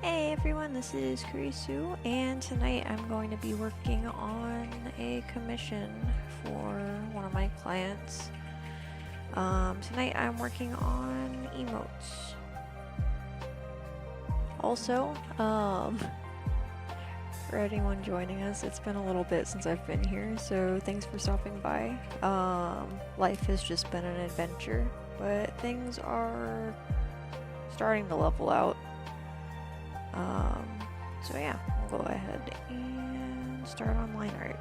Hey everyone, this is Kurisu, and tonight I'm going to be working on a commission for one of my clients. Tonight I'm working on emotes. Also, for anyone joining us, it's been a little bit since I've been here, so thanks for stopping by. Life has just been an adventure, but things are starting to level out. So yeah, we'll go ahead and start on line art.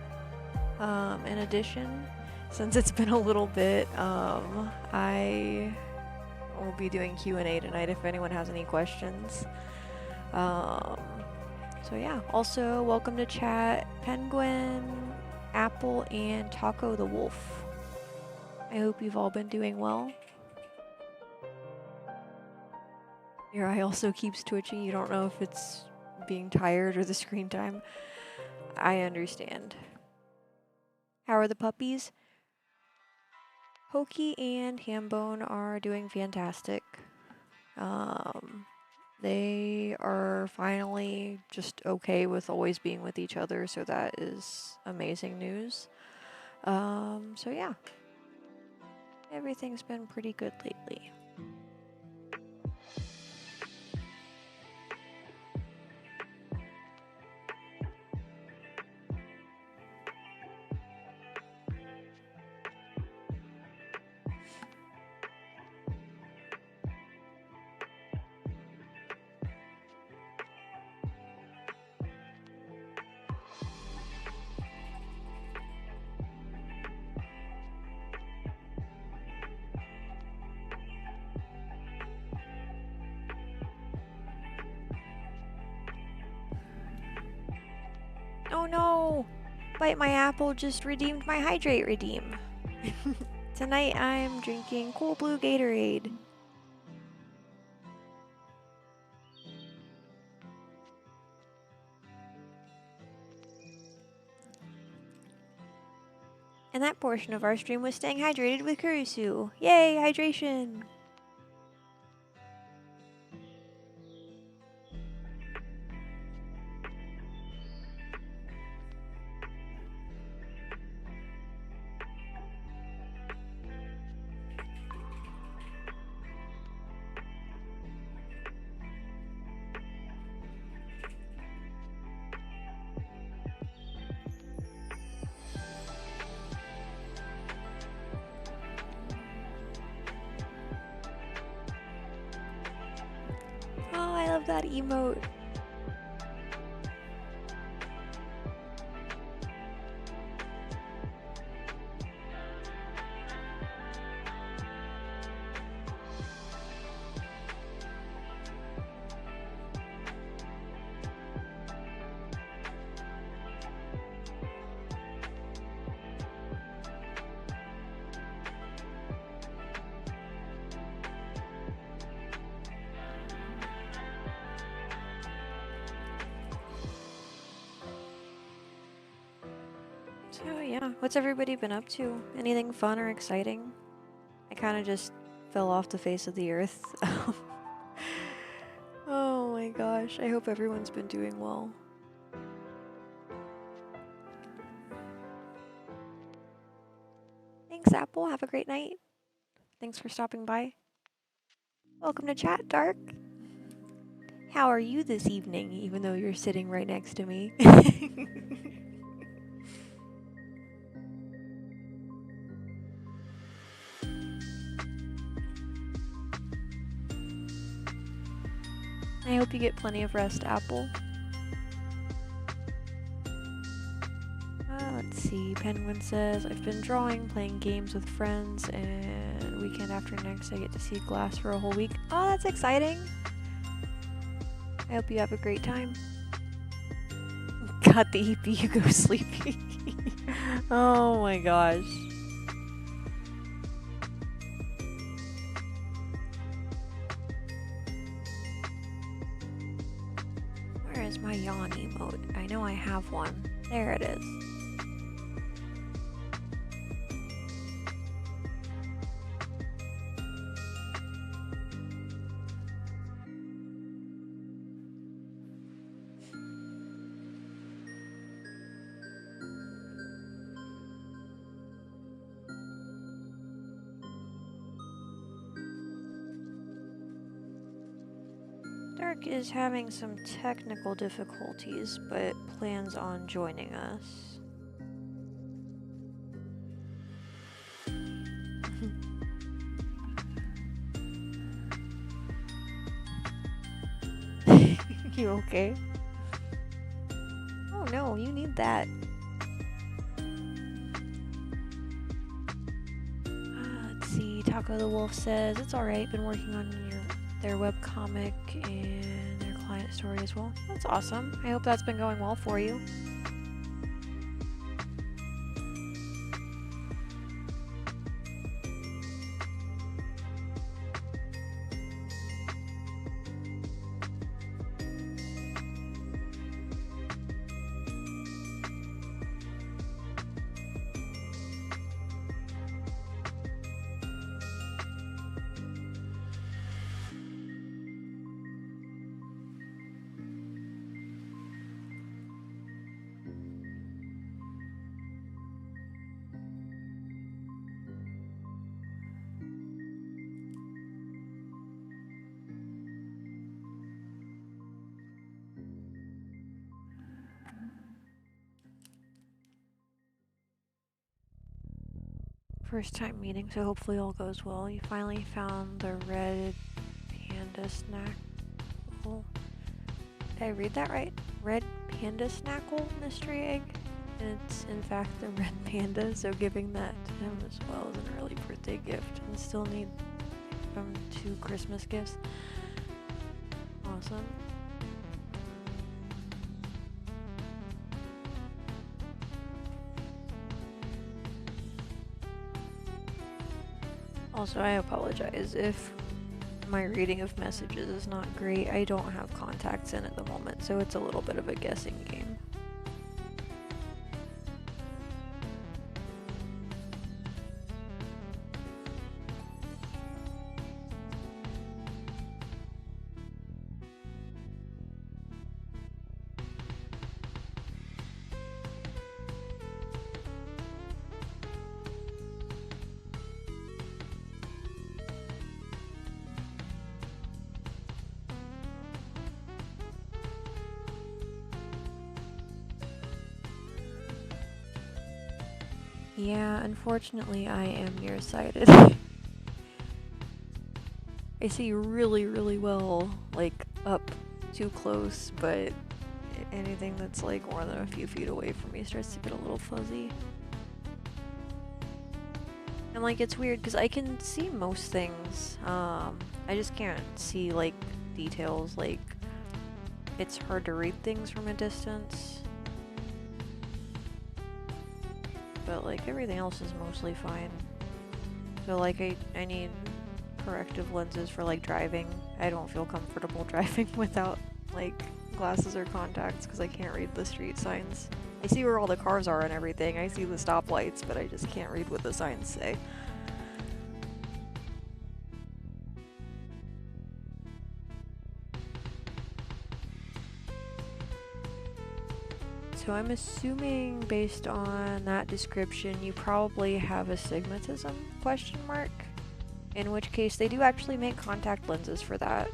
In addition, since it's been a little bit, I will be doing Q&A tonight if anyone has any questions. So yeah, also welcome to chat, Penguin, Apple, and Taco the Wolf. I hope you've all been doing well. Your eye also keeps twitching. You don't know if it's being tired or the screen time. I understand. How are the puppies? Hokey and Hambone are doing fantastic. They are finally just okay with always being with each other, so that is amazing news. So yeah. Everything's been pretty good lately. Oh no! Bite My Apple just redeemed my Hydrate redeem. Tonight I'm drinking Cool Blue Gatorade. And that portion of our stream was staying hydrated with Kurisu. Yay, hydration! Oh, I love that emote. So yeah, what's everybody been up to? Anything fun or exciting? I kind of just fell off the face of the earth. Oh my gosh, I hope everyone's been doing well. Thanks, Apple. Have a great night. Thanks for stopping by. Welcome to chat, Dark. How are you this evening, even though you're sitting right next to me? I hope you get plenty of rest, Apple. Let's see, Penguin says, I've been drawing, playing games with friends, and weekend after next I get to see glass for a whole week. Oh, that's exciting! I hope you have a great time. Got the EP, you go sleepy. Oh my gosh. Where is my yawn emote? I know I have one. There it is. Dark is having some technical difficulties, but plans on joining us. You okay? Oh no, you need that. Let's see, Taco the Wolf says, it's alright, been working on their webcomic and their client story as well. That's awesome. I hope that's been going well for you. First time meeting, so hopefully all goes well. You finally found the red panda snackle. Did I read that right? Red panda snackle mystery egg? And it's in fact the red panda, so giving that to him as well as an early birthday gift, and still need 2 Christmas gifts. Awesome. Also, I apologize if my reading of messages is not great. I don't have contacts in at the moment, so it's a little bit of a guessing game. Yeah, unfortunately I am nearsighted. I see really, really well, like, up too close, but anything that's like more than a few feet away from me starts to get a little fuzzy. And like, it's weird because I can see most things, I just can't see like details. Like, it's hard to read things from a distance. But like, everything else is mostly fine. So like, I need corrective lenses for like driving. I don't feel comfortable driving without like glasses or contacts because I can't read the street signs. I see where all the cars are and everything. I see the stoplights, but I just can't read what the signs say. So I'm assuming based on that description, you probably have astigmatism, question mark? In which case they do actually make contact lenses for that.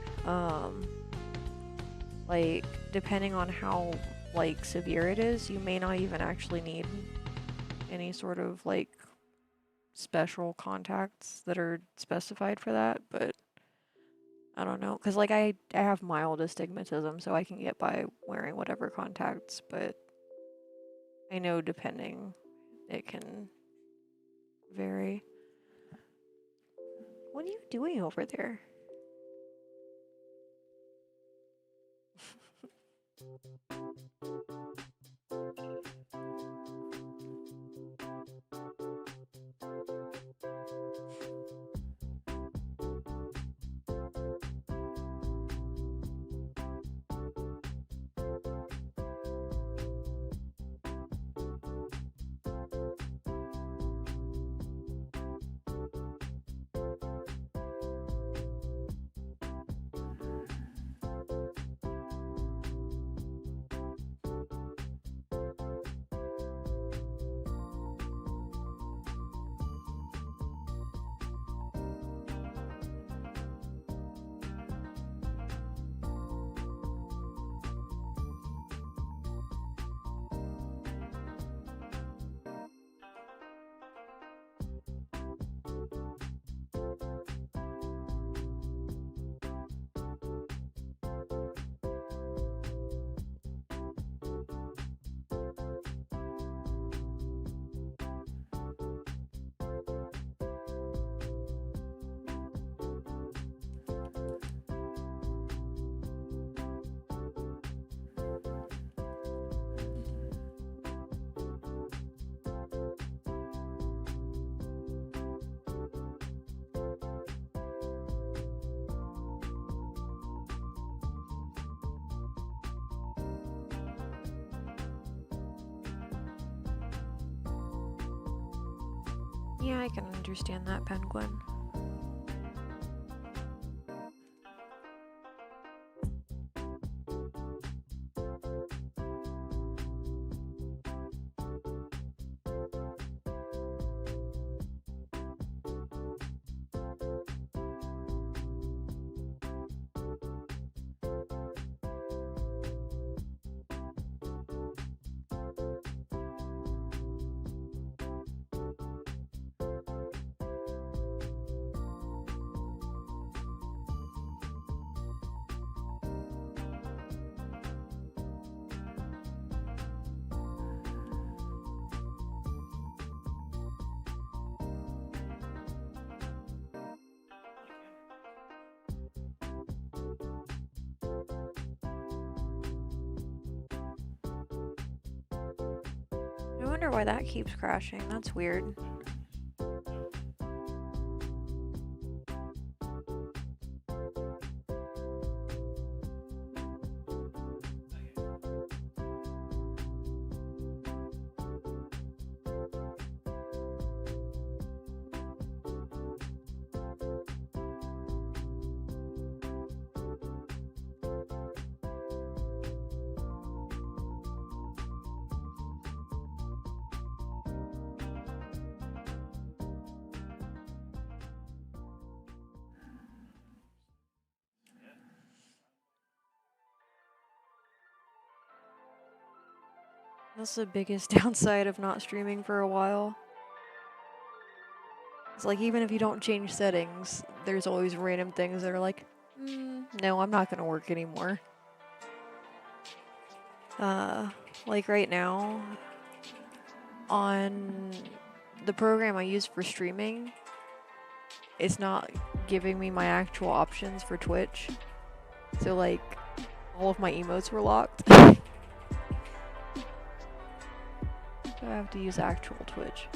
Like, depending on how like severe it is, you may not even actually need any sort of like special contacts that are specified for that, but I don't know, because like I have mild astigmatism, so I can get by wearing whatever contacts, but I know depending, it can vary. What are you doing over there? Yeah, I can understand that, Penguin. I wonder why that keeps crashing. That's weird. That's the biggest downside of not streaming for a while. It's like, even if you don't change settings, there's always random things that are like, no, I'm not gonna work anymore. Like right now, on the program I use for streaming, it's not giving me my actual options for Twitch. So like, all of my emotes were locked. So I have to use actual Twitch.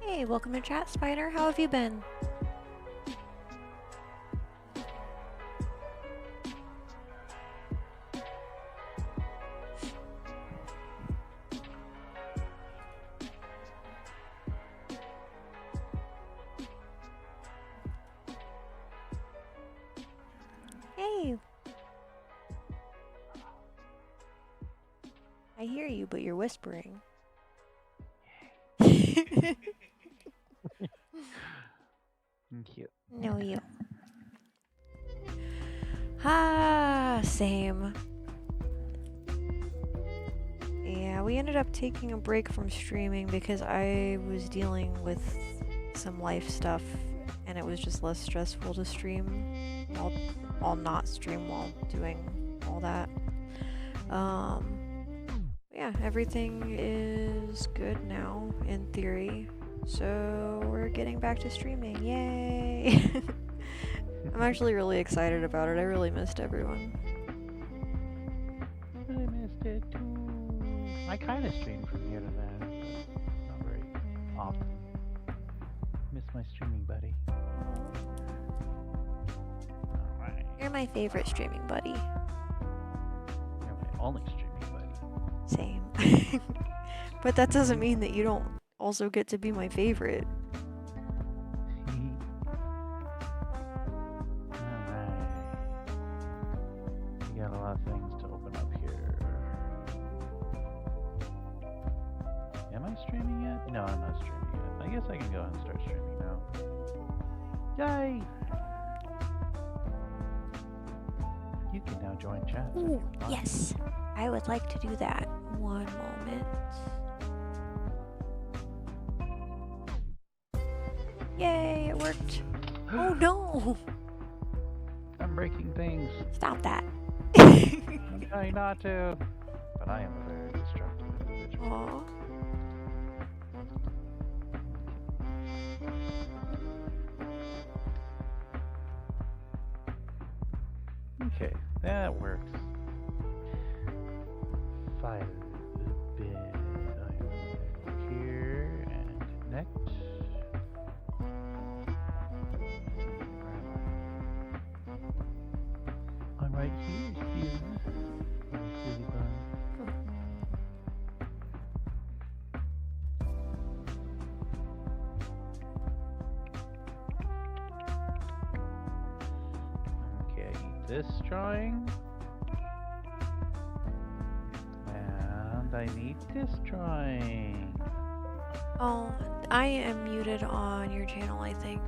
Hey, welcome to chat, Spider. How have you been? Hey. I hear you, but you're whispering. Thank you. No, you. Same. Yeah, we ended up taking a break from streaming because I was dealing with some life stuff and it was just less stressful to stream while I'll not stream while doing all that. Yeah, everything is good now, in theory. So we're getting back to streaming. Yay! I'm actually really excited about it. I really missed everyone. I missed it too. I kind of stream from here to there, but not very often. Miss my streaming buddy. Alright. You're my favorite streaming buddy. You're my only streaming buddy. Same. But that doesn't mean that you don't also get to be my favorite. Alright. We got a lot of things to open up here. Am I streaming yet? No, I'm not streaming yet. I guess I can go ahead and start streaming now. Yay! You can now join chat. Ooh, yes. I would like to do that. One moment. Yay, it worked. Oh no! I'm breaking things. Stop that. I'm trying not to. But I am a very destructive individual. Aw. Okay, that works. File bit here and connect. I'm right here, Steven. Silly bun. Okay, I need this drawing. And I need this drawing. Oh, I am muted on your channel, I think.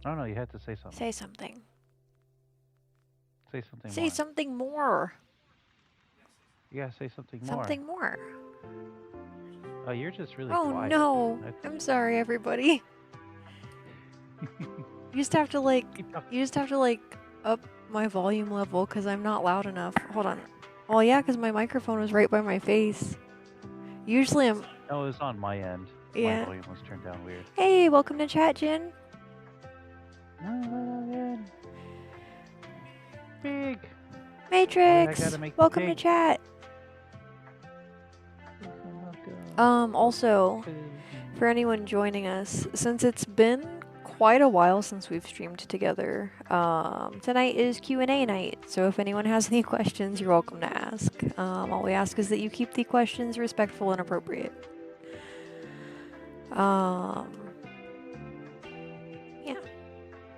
I don't know, you had to say something. Say something. Say something Say more. something more. You gotta say something more. Something more. Oh, you're just really Oh quiet. no. That's- I'm sorry, everybody. You just have to like up my volume level because I'm not loud enough. Hold on. Oh yeah, because my microphone was right by my face. Usually I'm... No, it was on my end. Yeah. My volume was turned down weird. Hey, welcome to chat, Jin. No, big. Matrix, gotta make welcome to big. chat. Also, for anyone joining us, since it's been quite a while since we've streamed together, tonight is Q&A night, so if anyone has any questions, you're welcome to ask. All we ask is that you keep the questions respectful and appropriate. Yeah.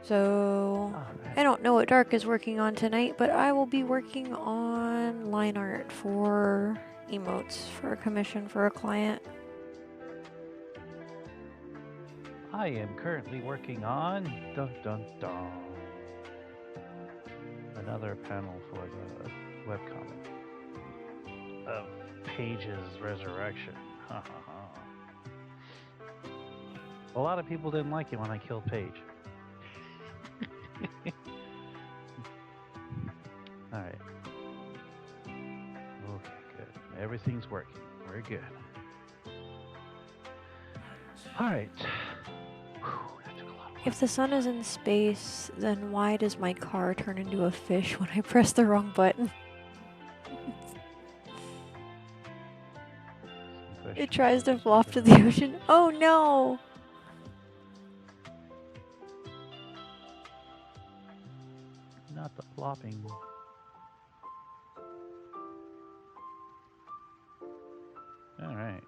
So, I don't know what Dark is working on tonight, but I will be working on line art for emotes for a commission for a client. I am currently working on dun dun dun another panel for the webcomic of Paige's resurrection. Ha ha ha. A lot of people didn't like it when I killed Paige. Alright. Okay, good. Everything's working. We're good. Alright. That took a lot of If the sun is in space, then why does my car turn into a fish when I press the wrong button? It tries to flop to the ocean. Oh no! Not the flopping. Alright.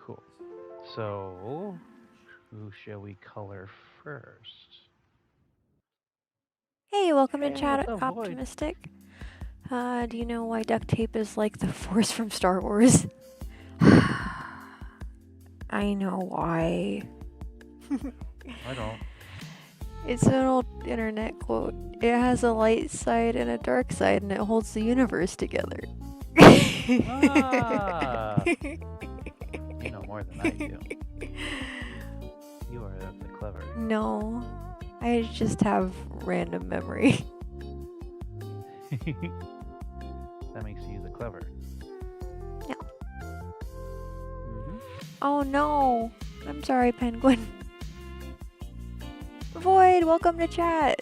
Cool. So, who shall we color first? Hey, welcome to Hey, chat, what's up, Void? Optimistic. Do you know why duct tape is like the Force from Star Wars? I know why. I don't. It's an old internet quote. It has a light side and a dark side, and it holds the universe together. Ah! You know more than I do. You are the clever. No, I just have random memory. That makes you the clever. Yeah. Mm-hmm. Oh no! I'm sorry, Penguin. Void, welcome to chat.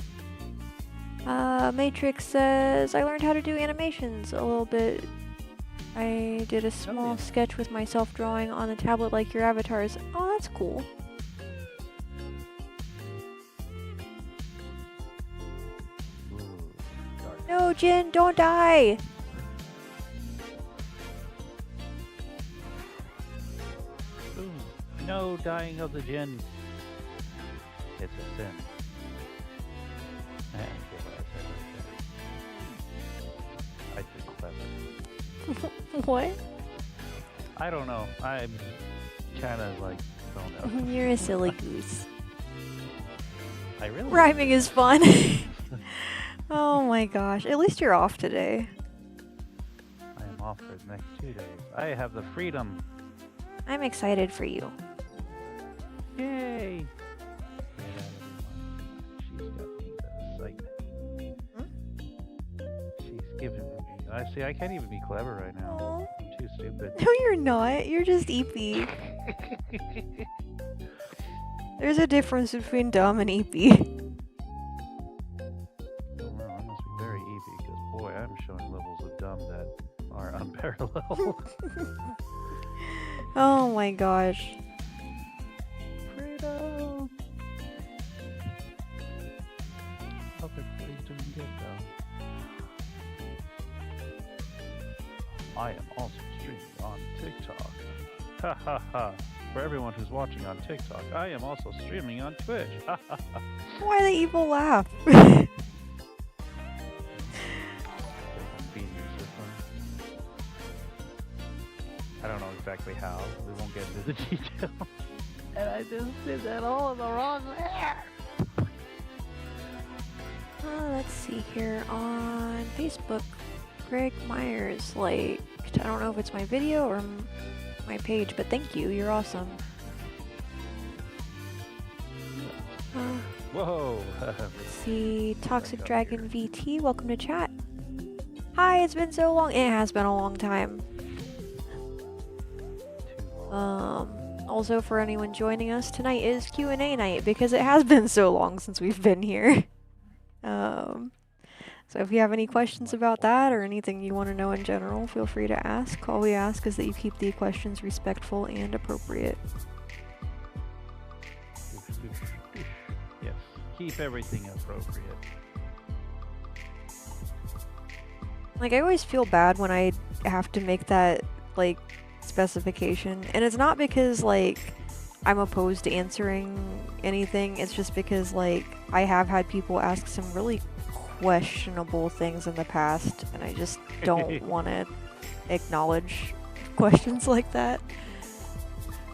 Matrix says, I learned how to do animations a little bit. I did a small sketch with myself drawing on a tablet like your avatars. Oh, that's cool. Ooh, dark. No, Jin, don't die! Ooh, no dying of the Jinn. It's a sin. I forget what I said right there. I said clever. What? I don't know. I'm kind of like, don't know. You're a silly goose. I really. Rhyming is fun. Oh my gosh. At least you're off today. I am off for the next 2 days. I have the freedom. I'm excited for you. Yay! She's got me excited. She's giving me. I see. I can't even be clever right now. Aw. I'm too stupid. No, you're not. You're just eepy. There's a difference between dumb and eepy. Oh, wow, I must be very easy because boy, I'm showing levels of dumb that are unparalleled. Oh my gosh. Freedom! Hope everybody's doing good though. I am also streaming on TikTok. Ha ha ha. For everyone who's watching on TikTok, I am also streaming on Twitch. Ha ha ha. Why the evil laugh? Feeding your system. I don't know exactly how. We won't get into the details. And I just did that all in the wrong layer. Let's see here on Facebook. Greg Myers liked. I don't know if it's my video or my page, but thank you. You're awesome. Whoa! Let's see. Toxic Dragon VT, welcome to chat. Hi, it's been so long. It has been a long time. Also for anyone joining us, tonight is Q&A night because it has been so long since we've been here. So if you have any questions about that or anything you want to know in general, feel free to ask. All we ask is that you keep the questions respectful and appropriate. Yes, keep everything appropriate. Like, I always feel bad when I have to make that, like, specification. And it's not because, like, I'm opposed to answering anything. It's just because, like, I have had people ask some really questionable things in the past, and I just don't want to acknowledge questions like that.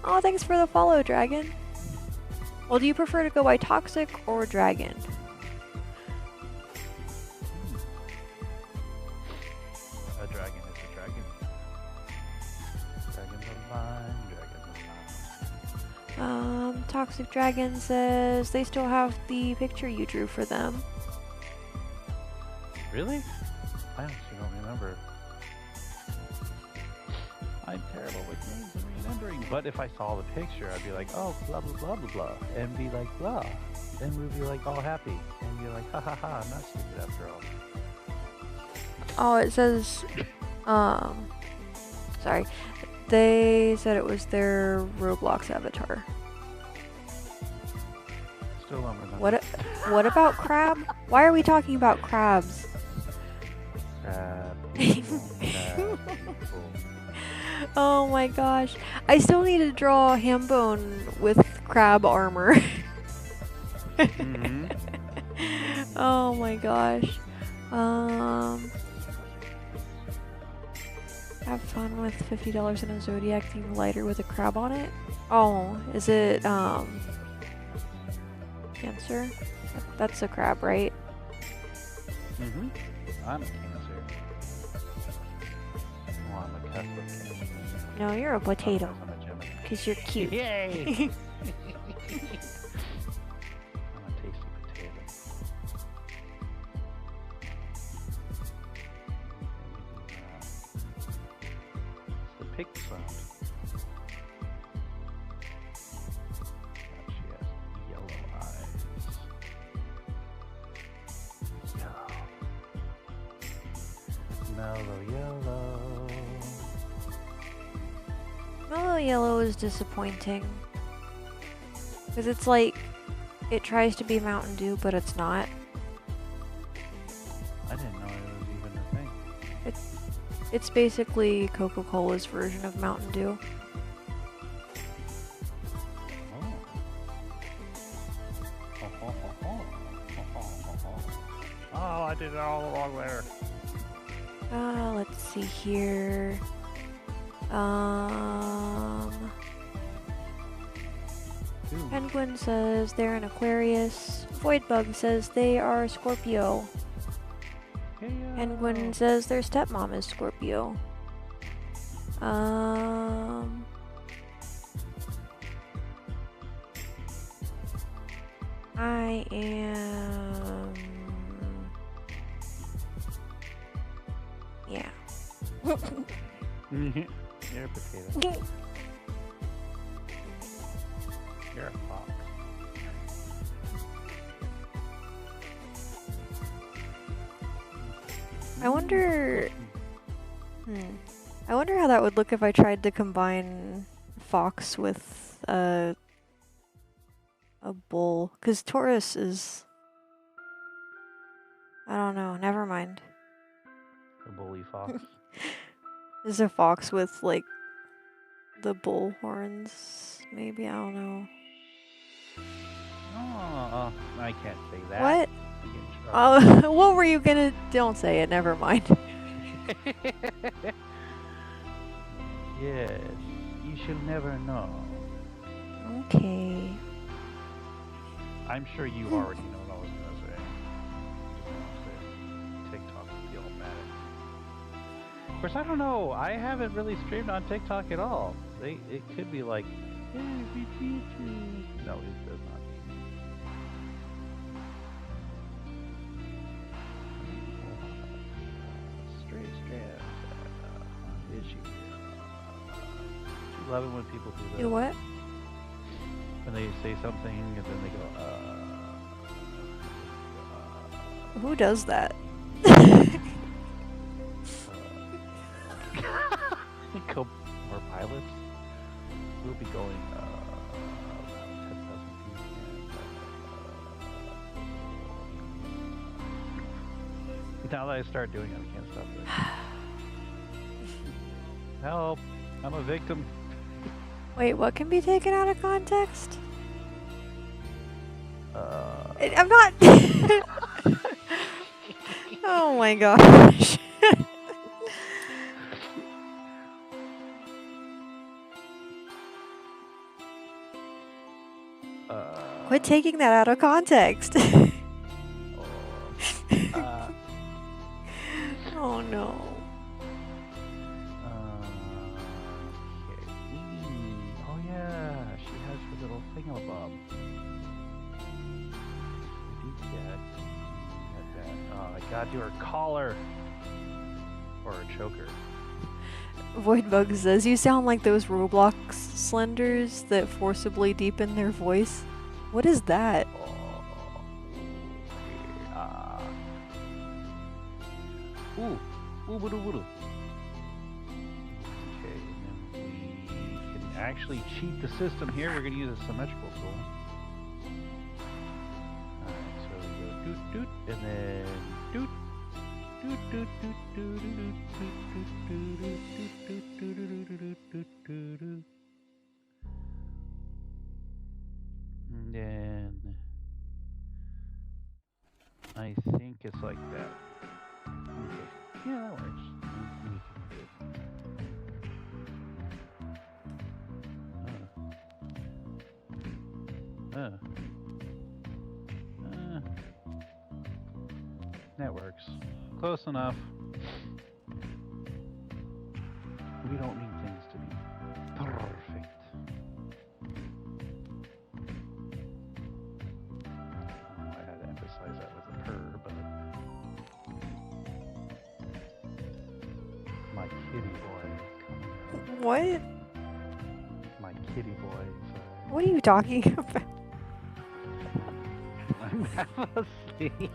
Oh, thanks for the follow, Dragon. Well, do you prefer to go by Toxic or Dragon? A dragon is a dragon. Dragon's alive, dragon's alive. Toxic Dragon says they still have the picture you drew for them. Really? I honestly don't remember. I'm terrible with names and remembering. But if I saw the picture, I'd be like, oh, blah, blah, blah, blah, blah. And be like, blah. And we'd be like all happy. And be like, ha ha ha, I'm not stupid after all. Oh, it says, sorry. They said it was their Roblox avatar. Still don't remember. What about crab? Why are we talking about crabs? Crab people, crab people. Oh my gosh. I still need to draw Hambone with crab armor. Mm-hmm. Oh my gosh. Have fun with $50 in a Zodiac themed lighter with a crab on it. Oh, is it Cancer? That's a crab, right? Mm-hmm. I'm a Cancer. Oh, I'm a Tesla Cancer. No, you're a potato. I'm a Gemini. Because you're cute. Yay! pick sound. She has yellow eyes. Yellow. Mellow yellow. Mellow yellow is disappointing. Because it's like, it tries to be Mountain Dew, but it's not. I didn't know it was even a thing. It's basically Coca-Cola's version of Mountain Dew. Oh, I did it all along there. Let's see here. Penguin says they're an Aquarius. Voidbug says they are Scorpio. Penguin says their stepmom is Scorpio. I am... Yeah. You're a potato. You're a fox. I wonder how that would look if I tried to combine fox with a bull. 'Cause Taurus is... I don't know, never mind. A bully fox. Is a fox with, like, the bull horns, maybe? I don't know. Oh, I can't say that. What? I'm getting in trouble. Oh, what were you gonna... Don't say it, never mind. Yes, you shall never know. Okay. I'm sure you already know what I was gonna say. TikTok would be all mad. Of course, I don't know. I haven't really streamed on TikTok at all. It could be like, hey, we see you. No, it does not. Stray strands. Is she? Do you love it when people do that? Do what? When they say something and then they go, Who does that? Go more pilots. We'll be going around 10,000 feet. And, now that I start doing it, I can't stop doing it. Help! I'm a victim. Wait, what can be taken out of context? I'm not... Oh my gosh. Quit taking that out of context. Oh no. Okay. Oh yeah, she has her little thingamabob. Oh, I gotta do her collar. Or a choker. Voidbug says, you sound like those Roblox slenders that forcibly deepen their voice. What is that? Ooh, woo-woo-doo-woo-doo. Okay, and then we can actually cheat the system here. We're gonna use a symmetrical tool. Alright, so we go doot doot, and then doot. Doot doot doot doot doot doot doot doot doot doot doot doot. And then I think it's like that. Okay. Yeah, that works. That works. Close enough. We don't need things to be perfect. I had to emphasize that with a purr, but my kitty boy is coming out. What? My kitty boy. What are you talking about? I'm half asleep.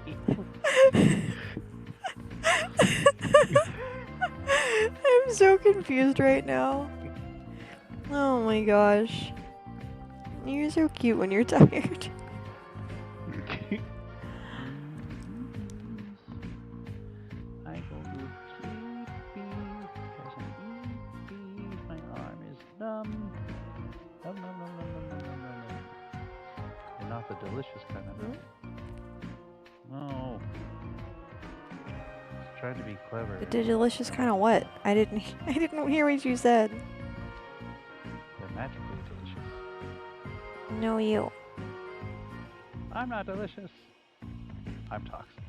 I'm so confused right now. Oh my gosh. You're so cute when you're tired. I go to sleepy, cause I'm sleepy. My arm is numb. Numb, numb, numb, numb, numb, numb, numb, numb. And not the delicious kind of numb. No. Just trying to be clever. The delicious kind of what? I didn't hear what you said. They're magically delicious. No, you. I'm not delicious. I'm toxic.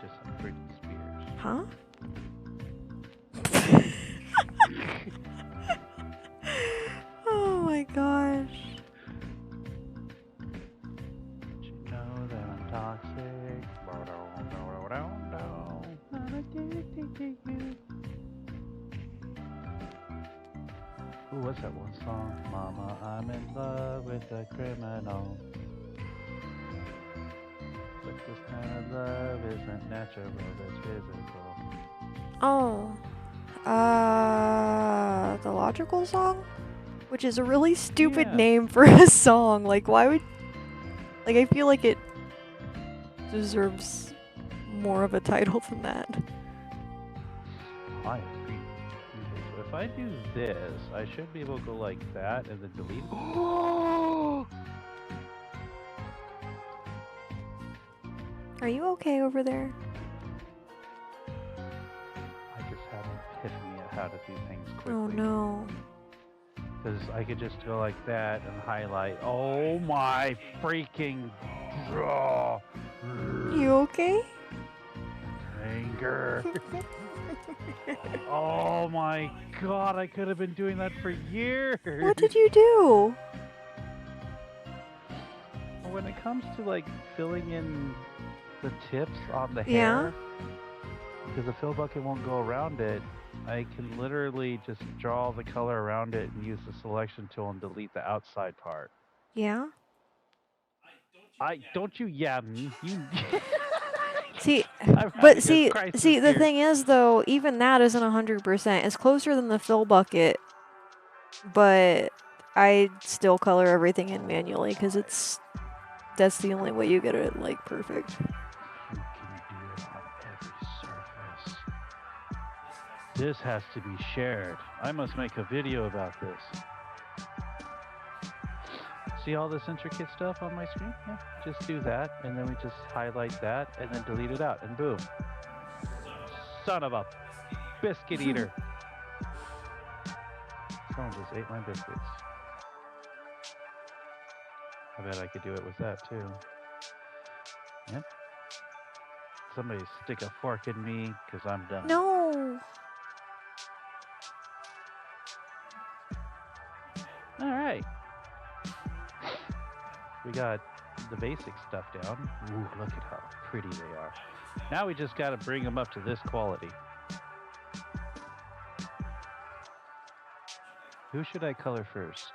Just some Britney Spears. Huh? Oh my gosh. You know that I'm toxic. I'm addicted to you. Ooh, what's that one song? Mama, I'm in love with a criminal. But this kind of love isn't natural, it's physical. Oh. The Logical Song? Which is a really stupid name for a song. Like, why would... Like, I feel like it deserves more of a title than that. I agree. Okay, so if I do this, I should be able to go like that and then delete it. Are you okay over there? I just had an epiphany at how to do things quickly. Oh no. Because I could just go like that and highlight. Oh my freaking You okay? anger. Oh my god, I could have been doing that for years. What did you do? When it comes to like filling in the tips on the Yeah? hair, because the fill bucket won't go around it, I can literally just draw the color around it and use the selection tool and delete the outside part. Yeah? Don't you me. You See, I'm but having a crisis see, the here. thing is though, even that isn't 100%. It's closer than the fill bucket, but I still color everything in manually because that's the only way you get it like perfect. You can do it on every surface. This has to be shared. I must make a video about this. See all this intricate stuff on my screen? Yeah, just do that, and then we just highlight that, and then delete it out, and boom. Son of a biscuit eater. Someone just ate my biscuits. I bet I could do it with that, too. Yep. Somebody stick a fork in me, because I'm done. No! Alright. We got the basic stuff down. Ooh, look at how pretty they are. Now we just got to bring them up to this quality. Who should I color first?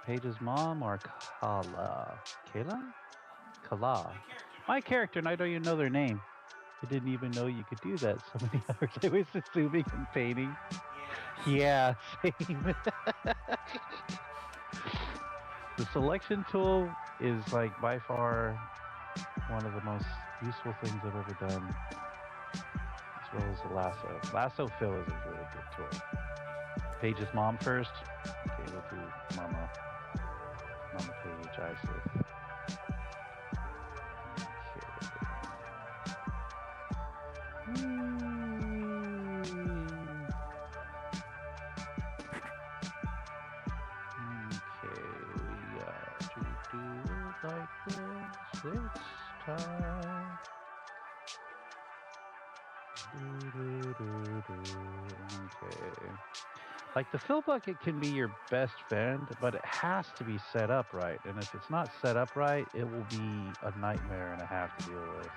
Paige's mom or Kala? Kayla? Kala. My character, and I don't even know their name. I didn't even know you could do that so many hours. I was assuming and painting. Yeah, same. The selection tool is like by far one of the most useful things I've ever done, as well as the lasso. Lasso fill is a really good tool. Paige's mom first. Okay, we'll do Mama Paige, Isis. Okay, we got to do it like this time. Okay. Like the fill bucket can be your best friend, but it has to be set up right. And if it's not set up right, it will be a nightmare and a half to deal with.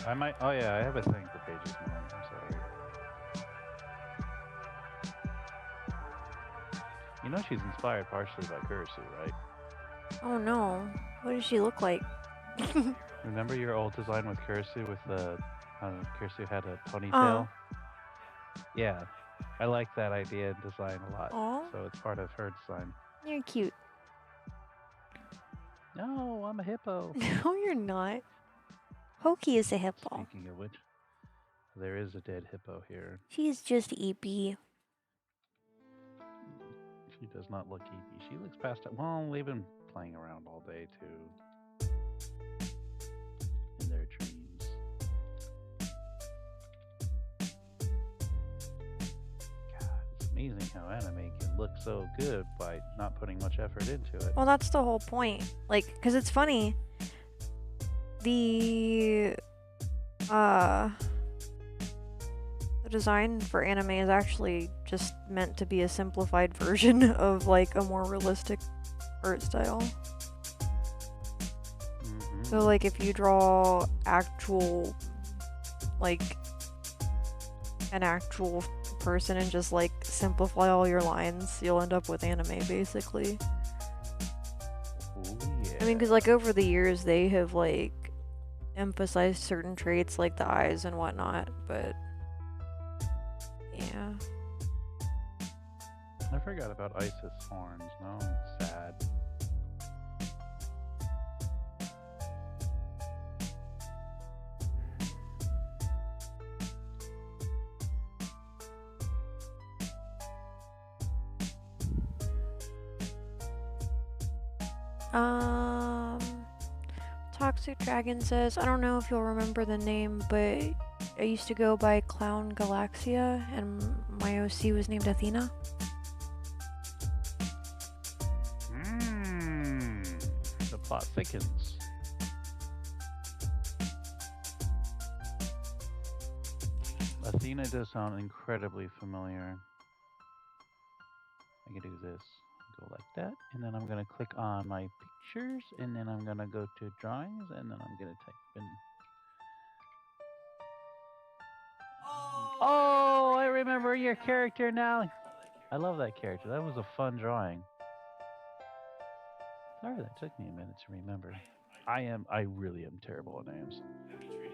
I might. Oh yeah, I have a thing for pages now. I'm sorry. You know she's inspired partially by Kurisu, right? Oh no. What does she look like? Remember your old design with Kurisu with the Kurisu had a ponytail? Yeah. I like that idea and design a lot. Aw. So it's part of her design. You're cute. No, I'm a hippo. No, you're not. Hokey is a hippo. Speaking of which, there is a dead hippo here. She's just eepy. She does not look eepy. She looks past it. Well, they've been playing around all day too. In their dreams. God, it's amazing how anime can look so good by not putting much effort into it. Well, that's the whole point. Like, because it's funny. The design for anime is actually just meant to be a simplified version of like a more realistic art style. Mm-hmm. So like if you draw actual like an actual person and just like simplify all your lines, you'll end up with anime basically. Ooh, yeah. I mean, because like over the years they have like emphasized certain traits like the eyes and whatnot, but yeah. I forgot about Isis horns. No, I'm sad. Toxic Dragon says, I don't know if you'll remember the name, but I used to go by Clown Galaxia, and my OC was named Athena. The plot thickens. Athena does sound incredibly familiar. I can do this. Go like that, and then I'm gonna click on my pictures, and then I'm gonna go to drawings, and then I'm gonna type in. Oh, I remember your character now. I love that character. That was a fun drawing. Sorry that took me a minute to remember. I really am terrible at names.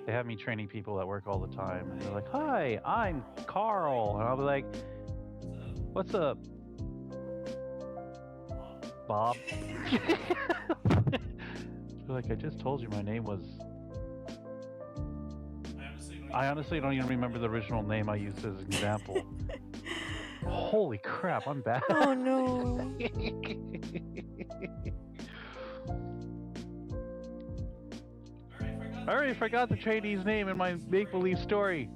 They have me training people at work all the time, and they're like, "Hi, I'm Carl," and I'll be like, "What's up, Bob?" They're like, "I just told you my name was." I honestly don't even remember the original name I used as an example. Holy crap, I'm bad. Oh no. I already forgot the trainee's name in my make-believe story.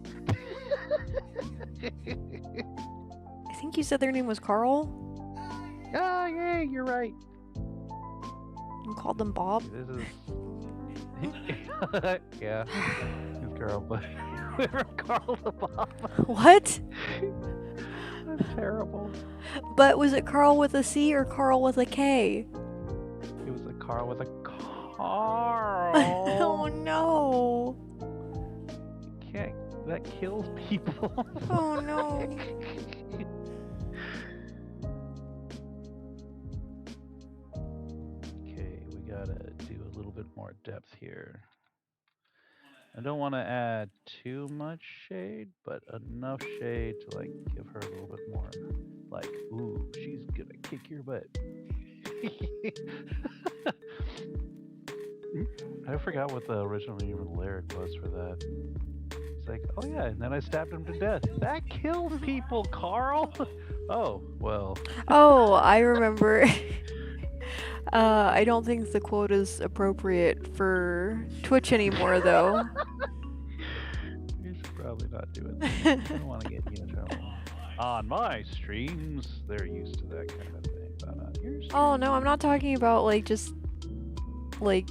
I think you said their name was Carl? Ah, yeah, you're right. You called them Bob? This is... yeah, it's Carl, but we were Carl the Bob. What? That's terrible. But was it Carl with a C or Carl with a K? It was a Carl with a Carl. Oh no. Can't. That kills people. Oh no. Okay, we gotta do a little bit more depth here. I don't want to add too much shade, but enough shade to like give her a little bit more like, ooh, she's gonna kick your butt. I forgot what the original lyric was for that. It's like, oh yeah, and then I stabbed him to death. That kills people, Carl. Oh, well. Oh, I remember. I don't think the quote is appropriate for Twitch anymore, though. You should probably not do it. I don't want to get you in trouble. On my streams, they're used to that kind of thing. But yours. Oh no, I'm not talking about like just like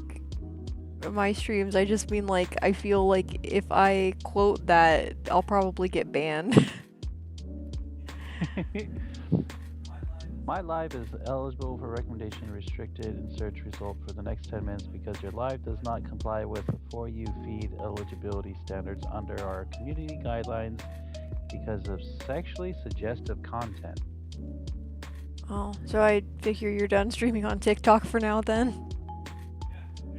my streams. I just mean like I feel like if I quote that, I'll probably get banned. My live is eligible for recommendation restricted in search result for the next 10 minutes because your live does not comply with the For You feed eligibility standards under our community guidelines because of sexually suggestive content. Oh, so I figure you're done streaming on TikTok for now then?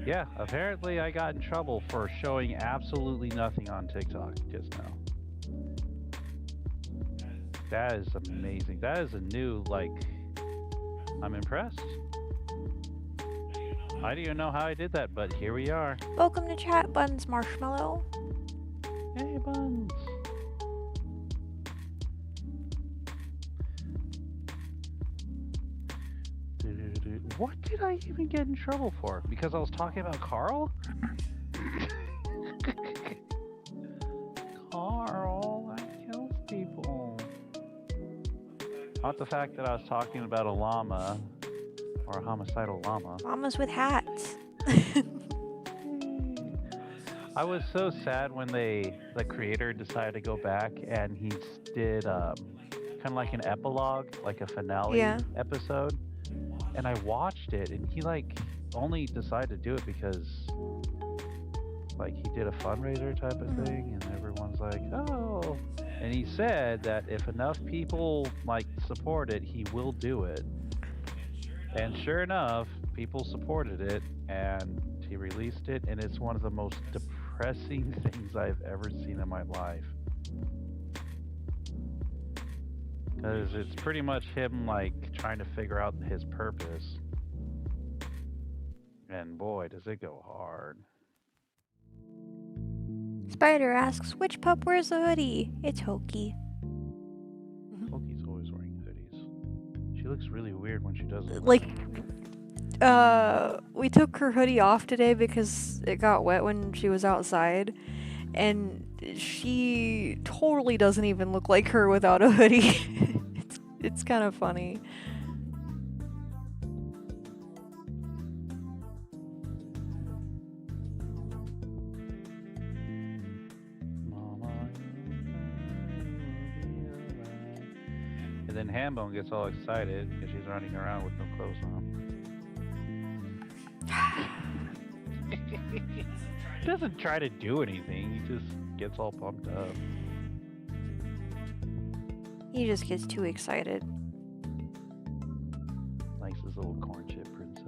Yeah, apparently I got in trouble for showing absolutely nothing on TikTok just now. That is amazing. That is a new, like, I'm impressed. I don't even know how I did that, but here we are. Welcome to chat, Buns Marshmallow. Hey, Buns. What did I even get in trouble for? Because I was talking about Carl? Carl, that kills people. Not the fact that I was talking about a llama or a homicidal llama. Llamas with hats. I was so sad when the creator decided to go back and he did kind of like an epilogue, like a finale episode. And I watched it, and he like only decided to do it because like he did a fundraiser type of thing, and everyone's like, oh. And he said that if enough people like support it, he will do it. And sure enough, people supported it, and he released it, and it's one of the most depressing things I've ever seen in my life. Because it's pretty much him like trying to figure out his purpose. And boy, does it go hard. Spider asks, which pup wears a hoodie? It's Hokey. Hoki's always wearing hoodies. She looks really weird when she does it. Like, we took her hoodie off today because it got wet when she was outside. And she totally doesn't even look like her without a hoodie. It's kind of funny. And then Hambone gets all excited because she's running around with no clothes on. He doesn't try to do anything, he just gets all pumped up. He just gets too excited. Likes his little corn chip princess.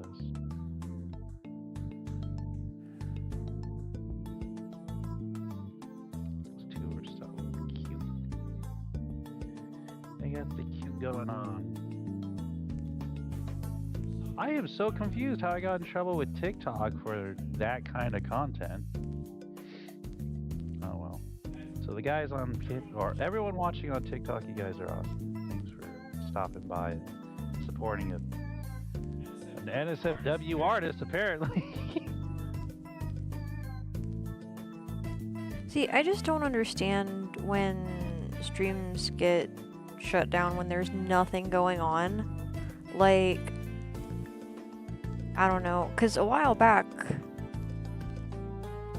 Those two are so cute. They got the cute going on. I am so confused how I got in trouble with TikTok for that kind of content. Oh well. So the guys on or everyone watching on TikTok, you guys are awesome. Thanks for stopping by and supporting an NSFW artist, apparently. See, I just don't understand when streams get shut down when there's nothing going on. Like, I don't know, because a while back,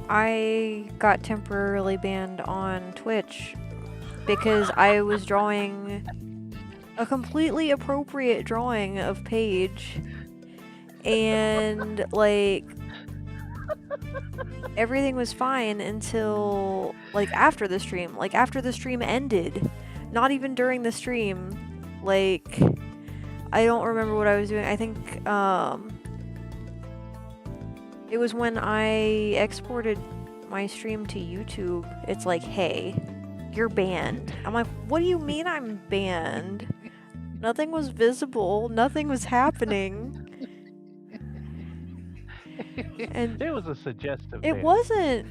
I got temporarily banned on Twitch because I was drawing a completely appropriate drawing of Paige, and like everything was fine until like after the stream. Like after the stream ended, not even during the stream. Like I don't remember what I was doing. I think it was when I exported my stream to YouTube. It's like, hey, you're banned. I'm like, what do you mean I'm banned? Nothing was visible. Nothing was happening. And it was a suggestive it ban. wasn't.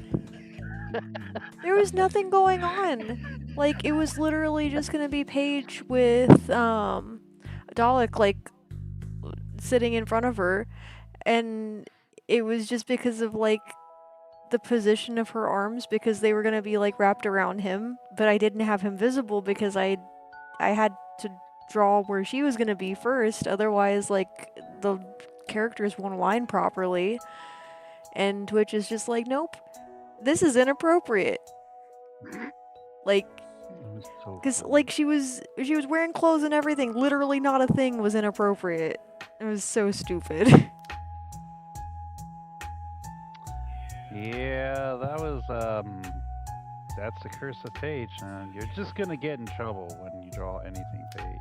There was nothing going on. Like, it was literally just gonna be Paige with Dalek like sitting in front of her, and it was just because of like the position of her arms, because they were gonna be like wrapped around him, but I didn't have him visible because I had to draw where she was gonna be first, otherwise like the characters won't align properly. And Twitch is just like, nope, this is inappropriate. Like, It's so Because funny. like she was wearing clothes and everything. Literally, not a thing was inappropriate. It was so stupid. Yeah, that was that's the curse of page, and you're just gonna get in trouble when you draw anything page.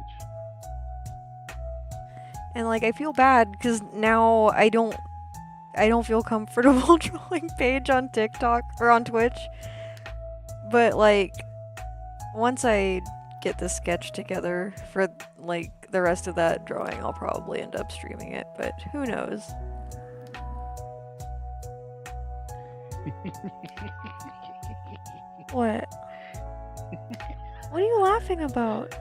And like I feel bad because now I don't feel comfortable drawing Paige on TikTok or on Twitch. But like once I get the sketch together for like the rest of that drawing, I'll probably end up streaming it, but who knows. What? What are you laughing about?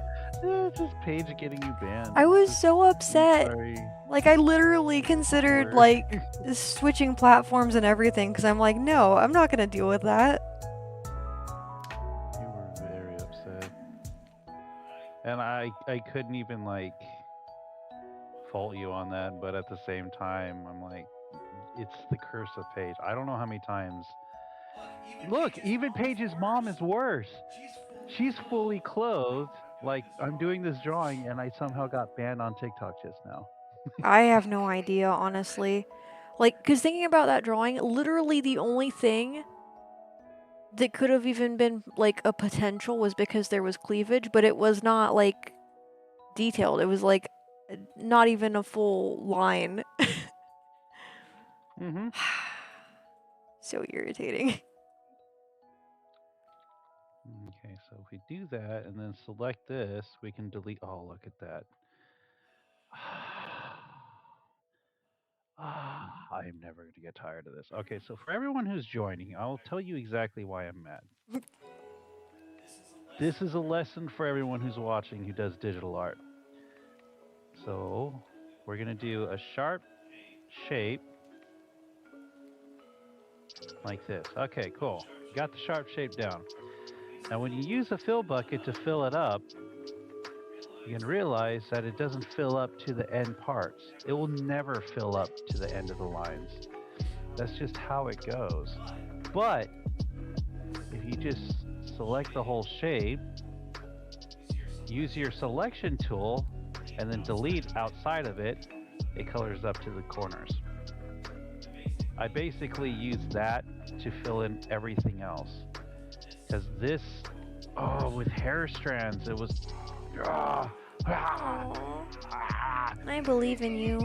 Just Paige getting you banned. I was Just- so upset. Sorry. Like I literally considered Word. like switching platforms and everything because I'm like, no, I'm not gonna deal with that. You were very upset. And I couldn't even like fault you on that, but at the same time, I'm like, it's the curse of Paige. I don't know how many times. Look, even Paige's mom is worse. She's fully clothed. Like I'm doing this drawing, and I somehow got banned on TikTok just now. I have no idea, honestly. Like, because thinking about that drawing, literally the only thing that could have even been, like, a potential was because there was cleavage, but it was not, like, detailed. It was, like, not even a full line. Mm-hmm. So irritating. Okay, so if we do that and then select this, we can delete. Oh, look at that. I am never going to get tired of this. Okay, so for everyone who's joining, I'll tell you exactly why I'm mad. This is a lesson for everyone who's watching who does digital art. So we're going to do a sharp shape like this. Okay, cool. Got the sharp shape down. Now, when you use a fill bucket to fill it up, you can realize that it doesn't fill up to the end parts. It will never fill up to the end of the lines. That's just how it goes. But if you just select the whole shape, use your selection tool, and then delete outside of it, it colors up to the corners. I basically use that to fill in everything else. Because this, with hair strands, it was... I believe in you.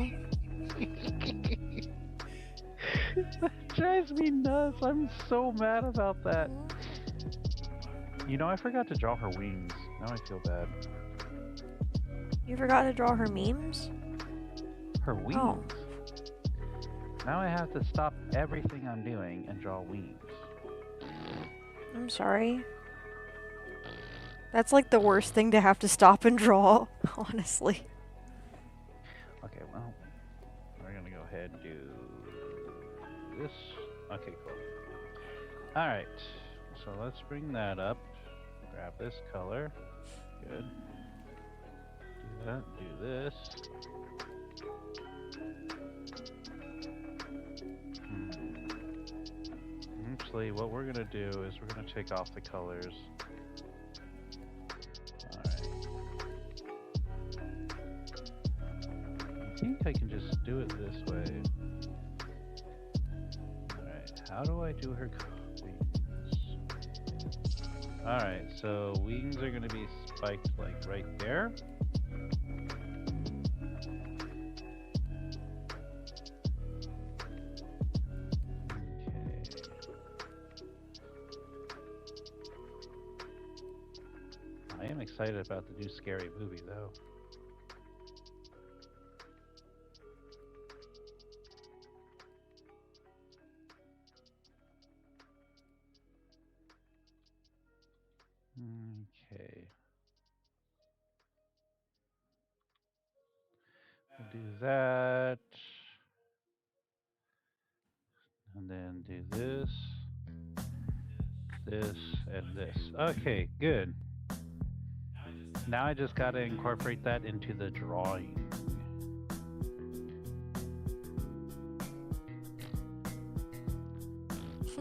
That drives me nuts. I'm so mad about that. You know, I forgot to draw her wings. Now I feel bad. You forgot to draw her memes? Her wings? Oh. Now I have to stop everything I'm doing and draw wings. I'm sorry. That's like the worst thing to have to stop and draw, honestly. Okay, well, we're gonna go ahead and do this. Okay, cool. Alright, so let's bring that up. Grab this color. Good. Do that, do this. Actually, what we're gonna do is we're gonna take off the colors. I think I can just do it this way. Alright, how do I do her wings? Alright, so wings are going to be spiked like right there. Okay. I am excited about the new Scary Movie though. Okay. We'll do that. And then do this, this, and this. Okay, good. Now I just gotta incorporate that into the drawing.